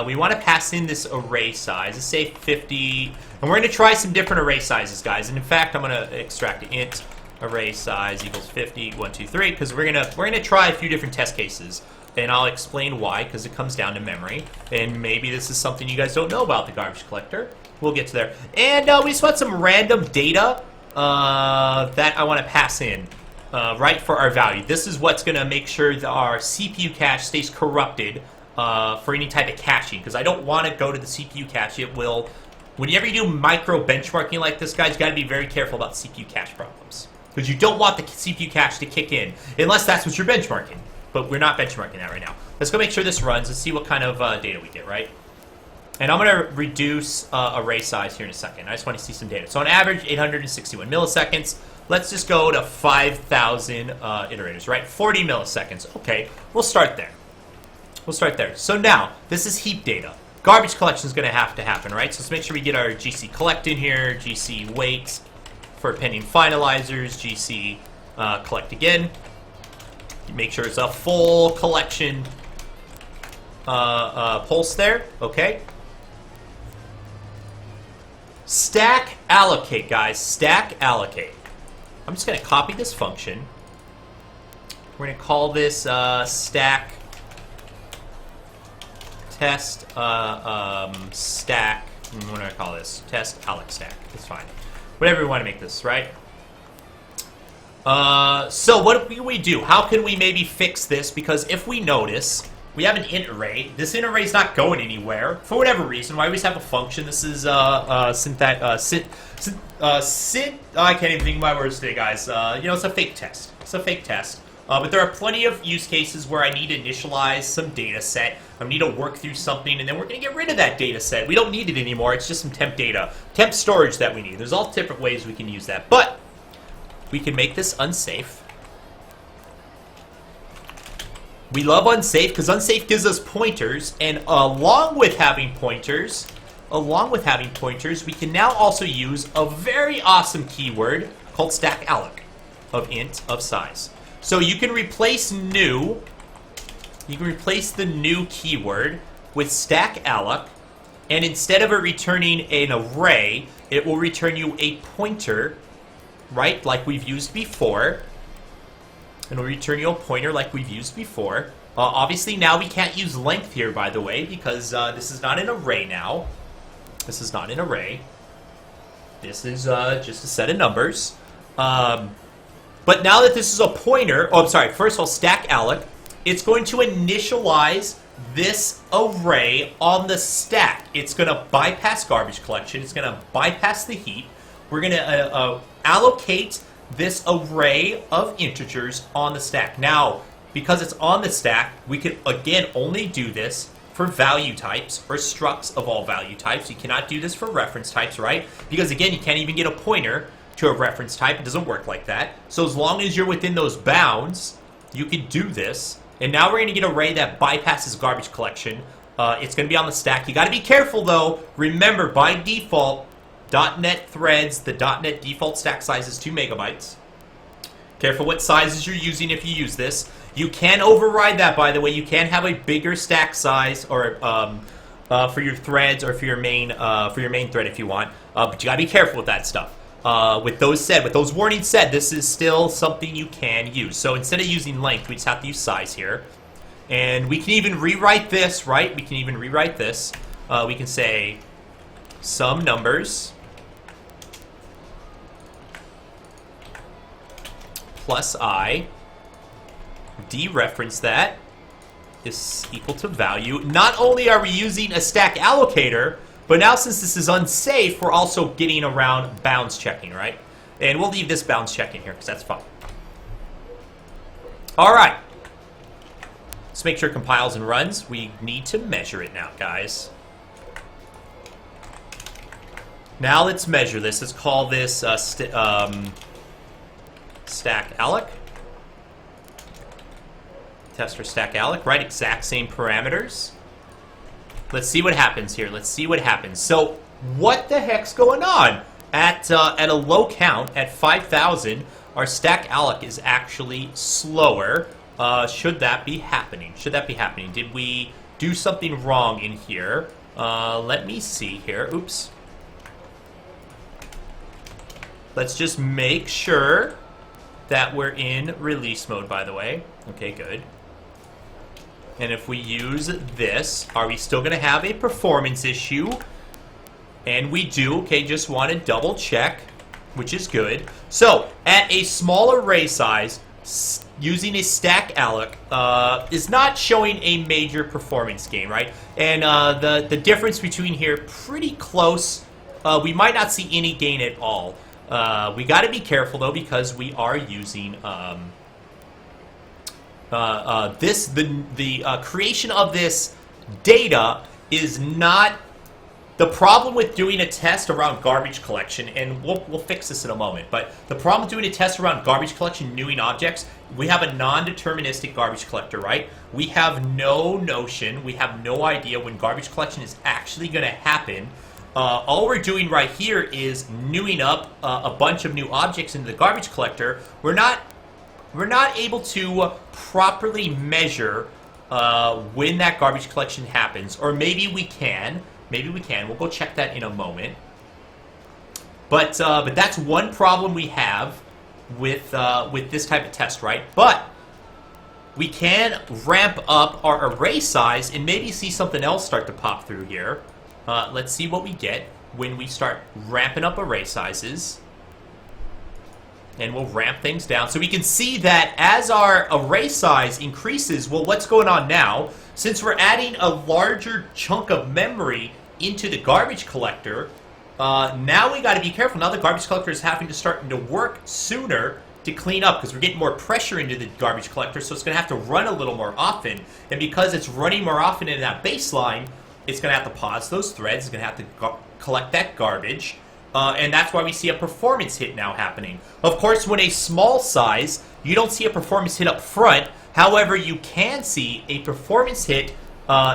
We want to pass in this array size. Let's say 50. And we're going to try some different array sizes, guys. And in fact, I'm going to extract int array size equals 50, 1, 2, 3, because we're gonna try a few different test cases. And I'll explain why, because it comes down to memory. And maybe this is something you guys don't know about the garbage collector. We'll get to there. And we just want some random data that I want to pass in. Right, for our value. This is what's going to make sure that our CPU cache stays corrupted for any type of caching, because I don't want to go to the CPU cache. It will, whenever you do micro benchmarking like this, guys, you got to be very careful about CPU cache problems, because you don't want the CPU cache to kick in unless that's what you're benchmarking. but we're not benchmarking that right now. Let's go make sure this runs. Let's see what kind of data we get, right? And I'm going to reduce array size here in a second. I just want to see some data. So on average, 861 milliseconds. Let's just go to 5,000 iterators, right? 40 milliseconds. Okay, we'll start there. We'll start there. So now, this is heap data. Garbage collection is going to happen, right? So let's make sure we get our GC collect in here, GC wait for pending finalizers, GC collect again. Make sure it's a full collection pulse there, okay? Stack allocate, guys. Stack allocate. I'm just going to copy this function. We're going to call this stack test stack. What do I call this? Test alloc stack. It's fine. Whatever we want to make this, right? So what can we do? How can we maybe fix this? Because if we notice, we have an int array. This int array is not going anywhere for whatever reason. Why always have a function? This is I can't even think of my words today, guys. You know, it's a fake test. It's a fake test. But there are plenty of use cases where I need to initialize some data set. I need to work through something, and then we're going to get rid of that data set. We don't need it anymore. It's just some temp data, temp storage that we need. There's all different ways we can use that. But we can make this unsafe. We love unsafe because unsafe gives us pointers, and along with having pointers, we can now also use a very awesome keyword called stack alloc of int of size. So you can replace new. You can replace the new keyword with stack alloc, and instead of it returning an array, it will return you a pointer, right, like we've used before. And it'll return you a pointer like we've used before. Obviously, now we can't use length here, by the way, because this is not an array now. This is not an array. This is just a set of numbers. But now that this is a pointer, oh, I'm sorry, first of all, stack alloc, it's going to initialize this array on the stack. It's going to bypass garbage collection. It's going to bypass the heap. We're going to allocate this array of integers on the stack. Now, because it's on the stack, we can, again, only do this for value types or structs of all value types. You cannot do this for reference types, right? Because, again, you can't even get a pointer to a reference type. It doesn't work like that. So as long as you're within those bounds, you can do this. And now we're going to get an array that bypasses garbage collection. It's going to be on the stack. You got to be careful, though. Remember, by default, .NET threads, the .NET default stack size is 2 megabytes. Careful what sizes you're using if you use this. You can override that, by the way. You can have a bigger stack size or for your threads or for your main thread if you want. But you got to be careful with that stuff. With those warnings said, this is still something you can use. So instead of using length, we just have to use size here. And we can even rewrite this, right? We can even rewrite this. We can say some numbers plus I, dereference that, is equal to value. Not only are we using a stack allocator, but now since this is unsafe, we're also getting around bounds checking, right? And we'll leave this bounds checking here because that's fine. All right. Let's make sure it compiles and runs. We need to measure it now, guys. Now let's measure this. Let's call this stack alloc. Test for stack alloc, right? Exact same parameters. Let's see what happens here. Let's see what happens. So, what the heck's going on? At a low count, at 5,000, our stack alloc is actually slower. Should that be happening? Should that be happening? Did we do something wrong in here? Let me see here. Oops. Let's just make sure that we're in release mode, by the way. Okay, good. And if we use this, are we still going to have a performance issue? And we do. Okay, just want to double check, which is good. So, at a small array size, using a stack alloc is not showing a major performance gain, right? And the difference between here, pretty close. We might not see any gain at all. We got to be careful, though, because we are using the creation of this data is not the problem with doing a test around garbage collection, and we'll fix this in a moment, but the problem with doing a test around garbage collection, newing objects, we have a non-deterministic garbage collector, right? We have no notion, we have no idea when garbage collection is actually going to happen. All we're doing right here is newing up a bunch of new objects into the garbage collector. We're not able to properly measure when that garbage collection happens, or maybe we can. Maybe we can. We'll go check that in a moment. But that's one problem we have with this type of test, right? But we can ramp up our array size and maybe see something else start to pop through here. Let's see what we get when we start ramping up array sizes. And we'll ramp things down. So we can see that as our array size increases, well, what's going on now? Since we're adding a larger chunk of memory into the garbage collector, now we got to be careful. Now the garbage collector is having to start to work sooner to clean up because we're getting more pressure into the garbage collector, so it's going to have to run a little more often. And because it's running more often in that baseline, it's going to have to pause those threads. It's going to have to collect that garbage. And that's why we see a performance hit now happening. Of course, when a small size, you don't see a performance hit up front. However, you can see a performance hit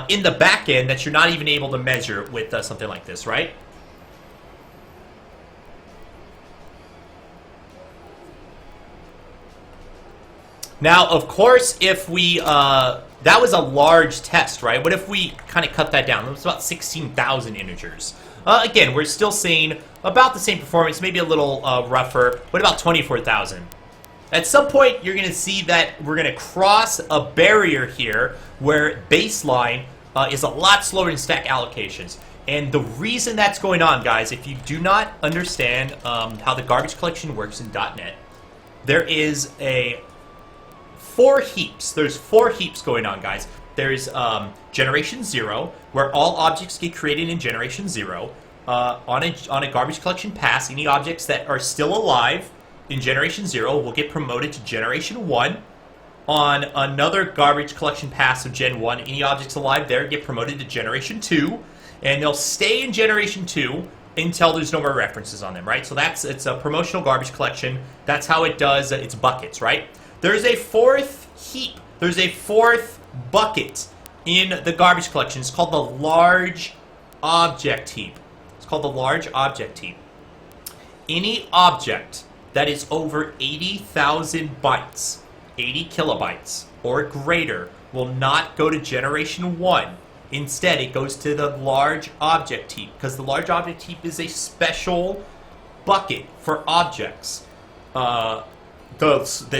in the back end that you're not even able to measure with something like this, right? Now, of course, if we... that was a large test, right? What if we kind of cut that down? It was about 16,000 integers. Again, we're still seeing about the same performance, maybe a little rougher. What about 24,000? At some point, you're going to see that we're going to cross a barrier here where baseline is a lot slower than stack allocations. And the reason that's going on, guys, if you do not understand how the garbage collection works in .NET, there is four heaps. There's four heaps going on, guys. There's generation 0, where all objects get created in generation 0. On a garbage collection pass, any objects that are still alive in generation 0 will get promoted to generation 1. On another garbage collection pass of gen 1, any objects alive there get promoted to generation 2. And they'll stay in generation 2 until there's no more references on them, right? So it's a promotional garbage collection. That's how it does its buckets, right? There's a fourth heap. There's a fourth bucket in the garbage collection. It's called the large object heap. It's called the large object heap. Any object that is over 80,000 bytes, 80 kilobytes, or greater will not go to generation 1. Instead, it goes to the large object heap, because the large object heap is a special bucket for objects. The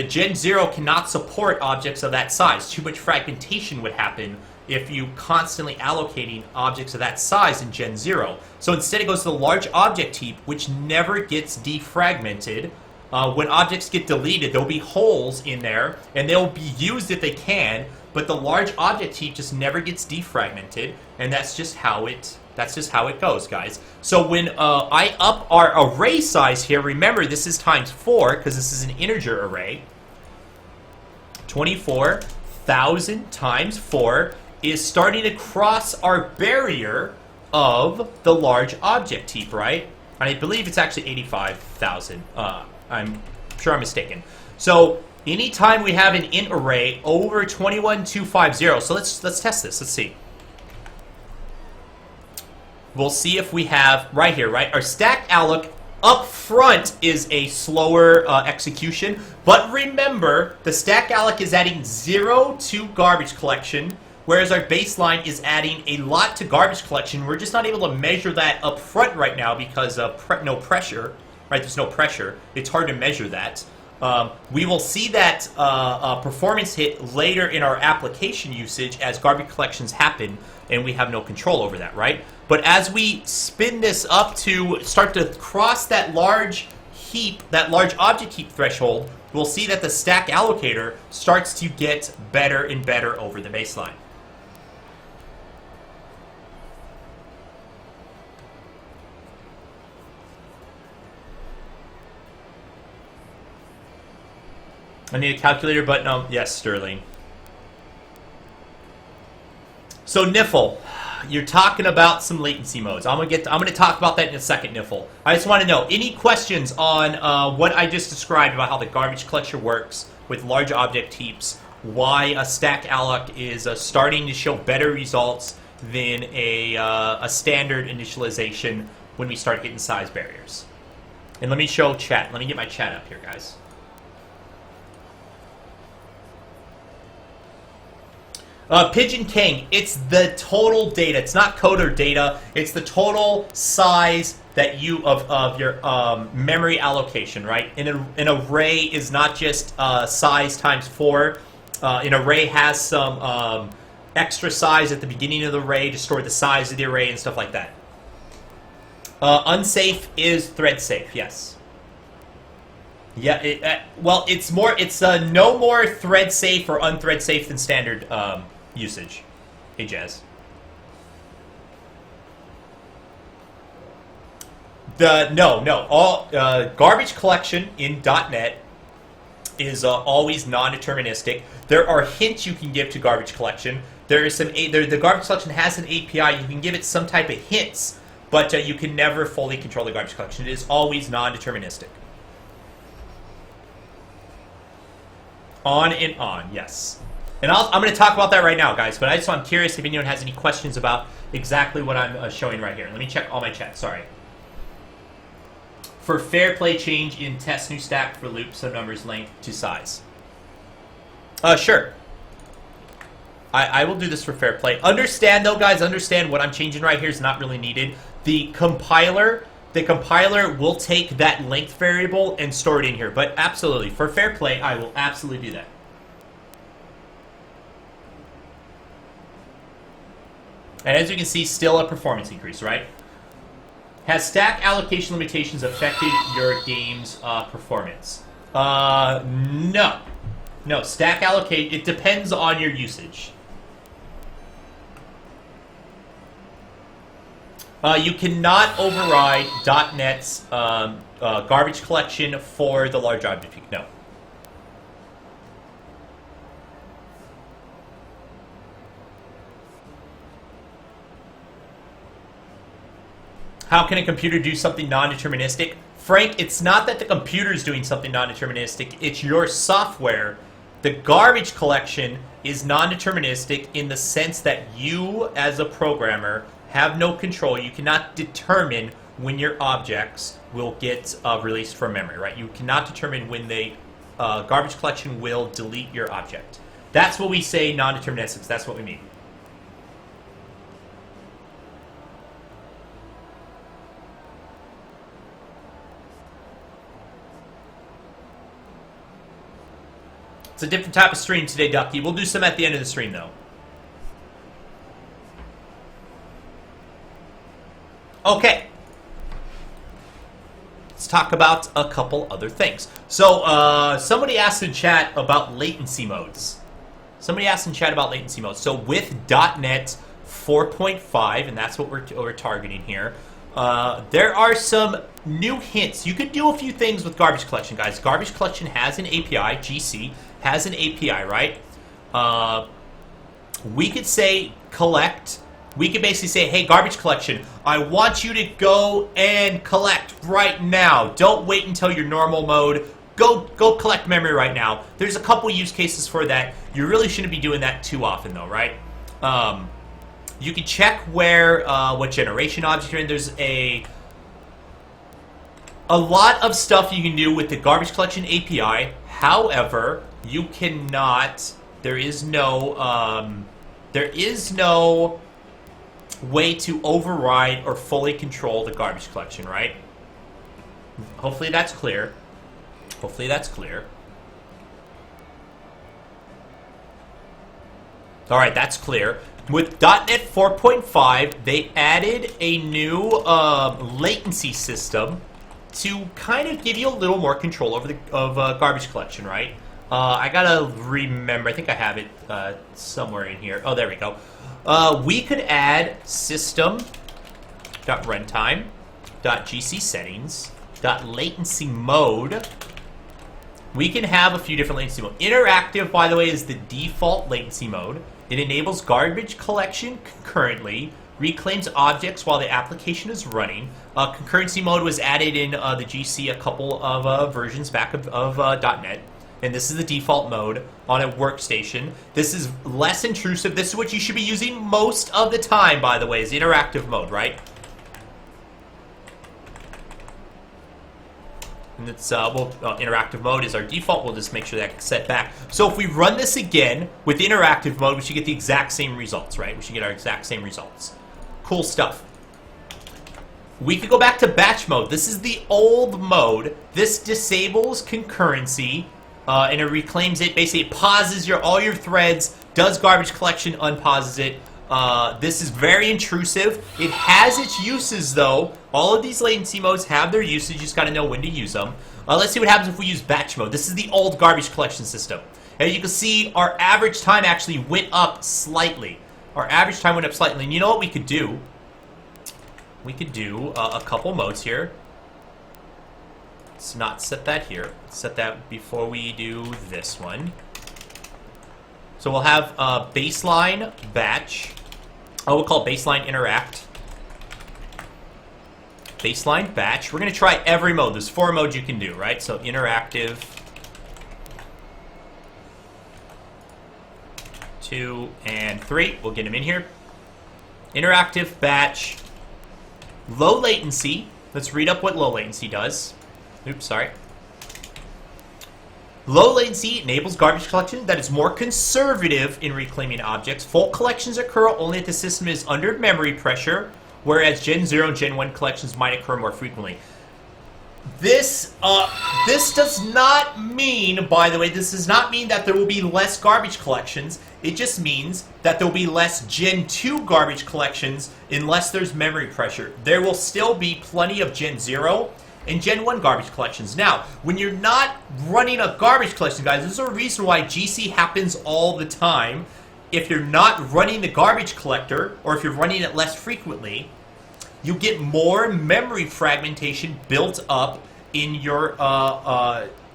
Gen 0 cannot support objects of that size. Too much fragmentation would happen if you constantly allocating objects of that size in Gen 0. So instead it goes to the large object heap, which never gets defragmented. When objects get deleted, there'll be holes in there, and they'll be used if they can, but the large object heap just never gets defragmented, and that's just how it goes, guys. So when I up our array size here, remember this is times 4 because this is an integer array. 24,000 times 4 is starting to cross our barrier of the large object heap, right? And I believe it's actually 85,000. I'm sure I'm mistaken. So anytime we have an int array over 21,250, so let's test this. Let's see. We'll see if we have, right here, right? Our stack alloc up front is a slower execution. But remember, the stack alloc is adding 0 to garbage collection, whereas our baseline is adding a lot to garbage collection. We're just not able to measure that up front right now because of no pressure, right? There's no pressure. It's hard to measure that. We will see that performance hit later in our application usage as garbage collections happen, and we have no control over that, right? But as we spin this up to start to cross that large heap, that large object heap threshold, we'll see that the stack allocator starts to get better and better over the baseline. I need a calculator button. Yes, Sterling. So Niffle, you're talking about some latency modes. I'm gonna talk about that in a second, Niffle. I just want to know any questions on what I just described about how the garbage collector works with large object heaps. Why a stack alloc is starting to show better results than a standard initialization when we start hitting size barriers. And let me show chat. Let me get my chat up here, guys. Pigeon King, it's the total data. It's not code or data. It's the total size that you of your memory allocation, right? An array is not just size times 4. An array has some extra size at the beginning of the array to store the size of the array and stuff like that. Unsafe is thread safe, yes. Yeah, well, it's no more thread safe or unthread safe than standard usage. Hey, Jazz. All garbage collection in .NET is always non-deterministic. There are hints you can give to garbage collection. The garbage collection has an API. You can give it some type of hints, but you can never fully control the garbage collection. It is always non-deterministic. On and on, yes. And I'm going to talk about that right now, guys, but I'm curious if anyone has any questions about exactly what I'm showing right here. Let me check all my chat, sorry. For fair play change in test new stack for loop subnumbers length to size. Sure. I will do this for fair play. Understand, though, guys, understand what I'm changing right here is not really needed. The compiler will take that length variable and store it in here. But absolutely, for fair play, I will absolutely do that. And as you can see, still a performance increase, right? Has stack allocation limitations affected your game's performance? No. No, stack allocate, it depends on your usage. You cannot override .NET's garbage collection for the large object peak, no. How can a computer do something non-deterministic? Frank, it's not that the computer is doing something non-deterministic, it's your software. The garbage collection is non-deterministic in the sense that you, as a programmer, have no control. You cannot determine when your objects will get released from memory, right? You cannot determine when the garbage collection will delete your object. That's what we say non-deterministic. That's what we mean. It's a different type of stream today, Ducky. We'll do some at the end of the stream, though. Okay. Let's talk about a couple other things. So, somebody asked in chat about latency modes. So with .NET 4.5, and that's what we're targeting here, there are some new hints. You could do a few things with garbage collection, guys. Garbage collection has an API, GC has an API, right? We could say collect. We could basically say, hey, garbage collection, I want you to go and collect right now. Don't wait until your normal mode. Go collect memory right now. There's a couple use cases for that. You really shouldn't be doing that too often, though, right? You can check where what generation object you're in. There's a lot of stuff you can do with the garbage collection API. However, you cannot. There is no way to override or fully control the garbage collection, right? Hopefully that's clear. Hopefully that's clear. All right, that's clear. With .NET 4.5, they added a new latency system to kind of give you a little more control over the garbage collection, right? I gotta remember. I think I have it somewhere in here. Oh, there we go. We could add system.runtime.gc settings.latency mode. We can have a few different latency modes. Interactive, by the way, is the default latency mode. It enables garbage collection concurrently, reclaims objects while the application is running. Concurrency mode was added in the GC a couple of versions back of .NET. And this is the default mode on a workstation. This is less intrusive. This is what you should be using most of the time, by the way, is interactive mode, right? And it's, interactive mode is our default. We'll just make sure that gets set back. So if we run this again with interactive mode, we should get the exact same results, right? We should get our exact same results. Cool stuff. We could go back to batch mode. This is the old mode. This disables concurrency. And it reclaims it. Basically, it pauses all your threads, does garbage collection, unpauses it. This is very intrusive. It has its uses, though. All of these latency modes have their usage. You just got to know when to use them. Let's see what happens if we use batch mode. This is the old garbage collection system. As you can see, our average time actually went up slightly. Our average time went up slightly. And you know what we could do? We could do a couple modes here. Let's not set that here. Set that before we do this one. So we'll have baseline batch. We'll call baseline interact. Baseline batch. We're going to try every mode. There's 4 modes you can do, right? So interactive. 2 and 3. We'll get them in here. Interactive batch. Low latency. Let's read up what low latency does. Oops, sorry. Low latency enables garbage collection that is more conservative in reclaiming objects. Full collections occur only if the system is under memory pressure, whereas Gen 0 and Gen 1 collections might occur more frequently. This does not mean, by the way, this does not mean that there will be less garbage collections. It just means that there will be less Gen 2 garbage collections unless there's memory pressure. There will still be plenty of Gen 0 and Gen 1 garbage collections. Now, when you're not running a garbage collection, guys, there's a reason why GC happens all the time. If you're not running the garbage collector, or if you're running it less frequently, you get more memory fragmentation built up in your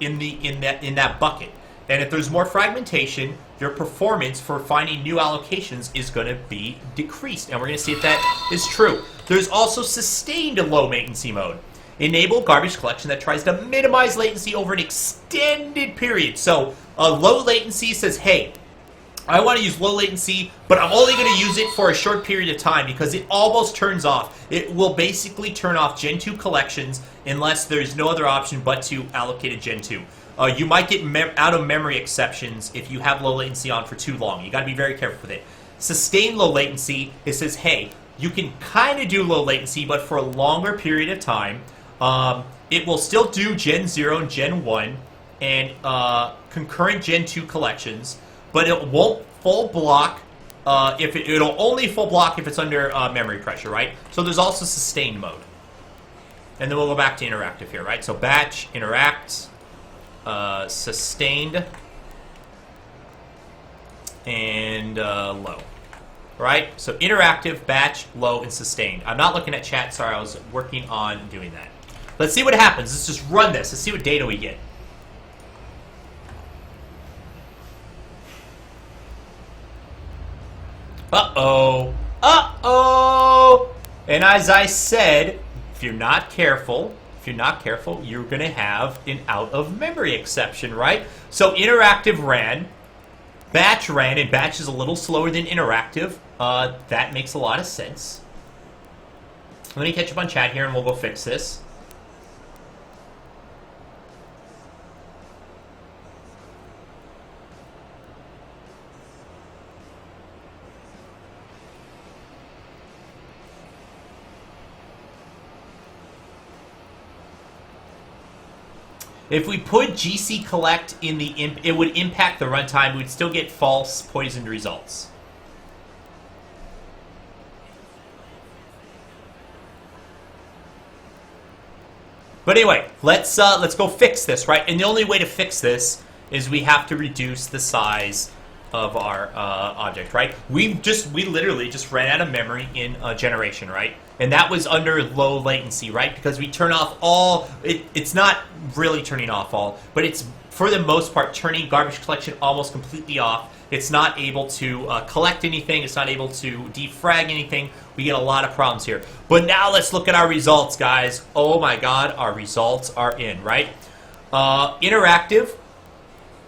in that bucket. And if there's more fragmentation, your performance for finding new allocations is going to be decreased. And we're going to see if that is true. There's also sustained low latency mode. Enable garbage collection that tries to minimize latency over an extended period. So low latency says, hey, I want to use low latency, but I'm only going to use it for a short period of time because it almost turns off. It will basically turn off Gen 2 collections unless there's no other option but to allocate a Gen 2. You might get out of memory exceptions if you have low latency on for too long. You got to be very careful with it. Sustain low latency, it says, hey, you can kind of do low latency, but for a longer period of time. It will still do Gen 0 and Gen 1 and concurrent Gen 2 collections, but it won't full block if it'll only full block if it's under memory pressure, right? So there's also sustained mode. And then we'll go back to interactive here, right? So batch, interact, sustained, and low. Right? So interactive, batch, low, and sustained. I'm not looking at chat, sorry, I was working on doing that. Let's see what happens. Let's just run this. Let's see what data we get. Uh-oh. Uh-oh! And as I said, if you're not careful, you're going to have an out-of-memory exception, right? So interactive ran, batch ran, and batch is a little slower than interactive. That makes a lot of sense. Let me catch up on chat here, and we'll go fix this. If we put GC collect in the it would impact the runtime. We'd still get false poisoned results. But anyway, let's go fix this, right? And the only way to fix this is we have to reduce the size of our object, right? We literally just ran out of memory in generation, right? And that was under low latency, right? Because we turn off all, it's not really turning off all, but it's for the most part turning garbage collection almost completely off. It's not able to collect anything. It's not able to defrag anything. We get a lot of problems here. But now let's look at our results, guys. Oh my God, our results are in, right? Interactive,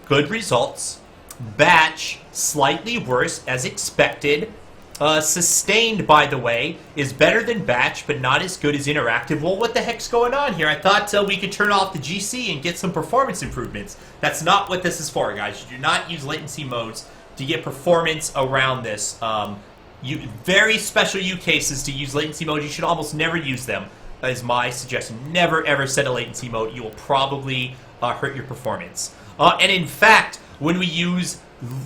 good results. Batch, slightly worse, as expected. Sustained, by the way, is better than batch, but not as good as interactive. Well, what the heck's going on here? I thought we could turn off the GC and get some performance improvements. That's not what this is for, guys. You do not use latency modes to get performance around this. Very special use cases to use latency mode. You should almost never use them, is my suggestion. Never, ever set a latency mode. You will probably hurt your performance. And in fact, when we use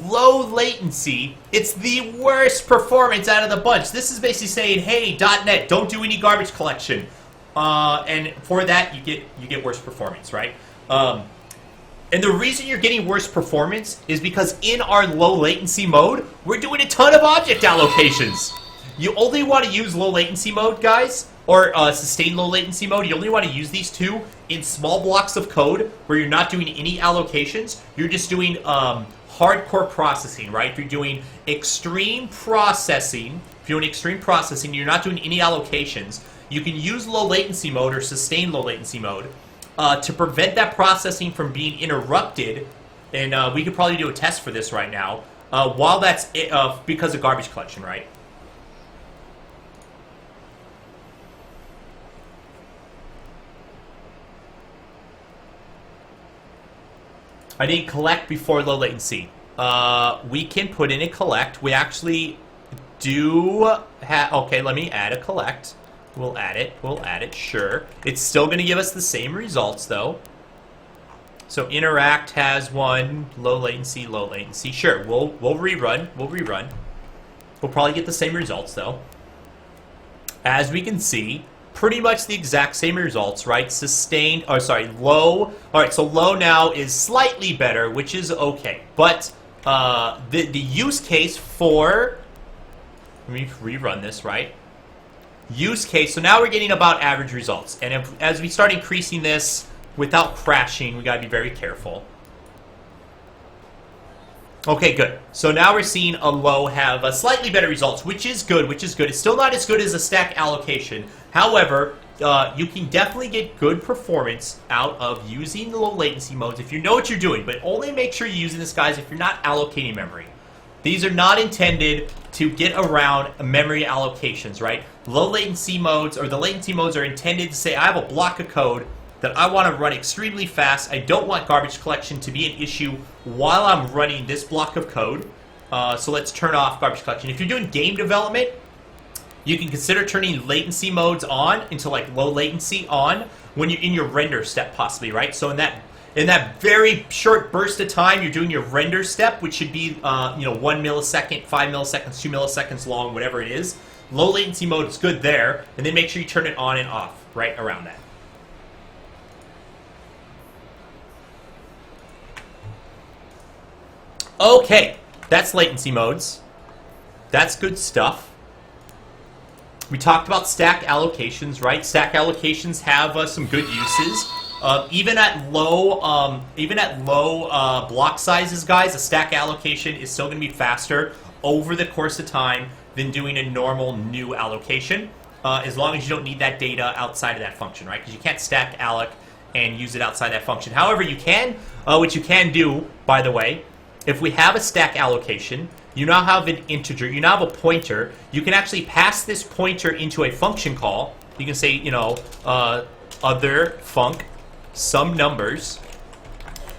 low latency, it's the worst performance out of the bunch. This is basically saying, hey, .NET, don't do any garbage collection. And for that, you get worse performance, right? And the reason you're getting worse performance is because in our low latency mode, we're doing a ton of object allocations. You only want to use low latency mode, guys, or sustained low latency mode. You only want to use these two in small blocks of code where you're not doing any allocations. You're just doing hardcore processing, right? If you're doing extreme processing, you're not doing any allocations, you can use low latency mode or sustained low latency mode to prevent that processing from being interrupted. And we could probably do a test for this right now while that's because of garbage collection, right? I need collect before low latency. We can put in a collect. We actually do have... Okay, let me add a collect. We'll add it, sure. It's still going to give us the same results, though. So interact has one, low latency. Sure, we'll rerun. We'll probably get the same results, though. As we can see, pretty much the exact same results, right? Sustained, low. All right, so low now is slightly better, which is okay. But the use case for, let me rerun this, right? Use case, so now we're getting about average results. And as we start increasing this without crashing, we gotta be very careful. Okay, good. So now we're seeing a low have slightly better results, which is good, It's still not as good as a stack allocation. However, you can definitely get good performance out of using the low latency modes if you know what you're doing, but only make sure you're using this, guys, if you're not allocating memory. These are not intended to get around memory allocations, right? Low latency modes, or the latency modes, are intended to say, I have a block of code that I want to run extremely fast. I don't want garbage collection to be an issue while I'm running this block of code. So let's turn off garbage collection. If you're doing game development, you can consider turning latency modes on into like low latency on when you're in your render step, possibly, right? So in that very short burst of time, you're doing your render step, which should be 1 millisecond, 5 milliseconds, 2 milliseconds long, whatever it is. Low latency mode is good there, and then make sure you turn it on and off right around that. Okay, that's latency modes. That's good stuff. We talked about stack allocations, right? Stack allocations have some good uses. Even at low block sizes, guys, a stack allocation is still going to be faster over the course of time than doing a normal new allocation, as long as you don't need that data outside of that function, right? Because you can't stack alloc and use it outside that function. However, you can, what you can do, by the way, if we have a stack allocation, you now have an integer, you now have a pointer, you can actually pass this pointer into a function call. You can say, other func, some numbers.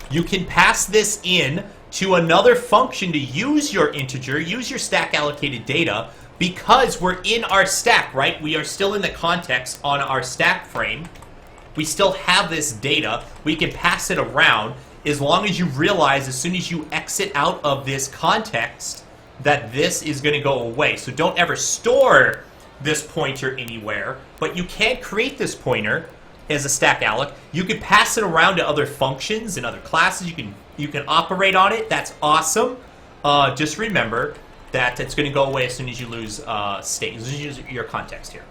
You can pass this in to another function to use your integer, use your stack allocated data, because we're in our stack, right? We are still in the context on our stack frame. We still have this data. We can pass it around as long as you realize as soon as you exit out of this context that this is going to go away. So don't ever store this pointer anywhere, but you can create this pointer as a stack alloc. You can pass it around to other functions and other classes. You can operate on it. That's awesome. just remember that it's going to go away as soon as you lose state, as soon as you lose your context here.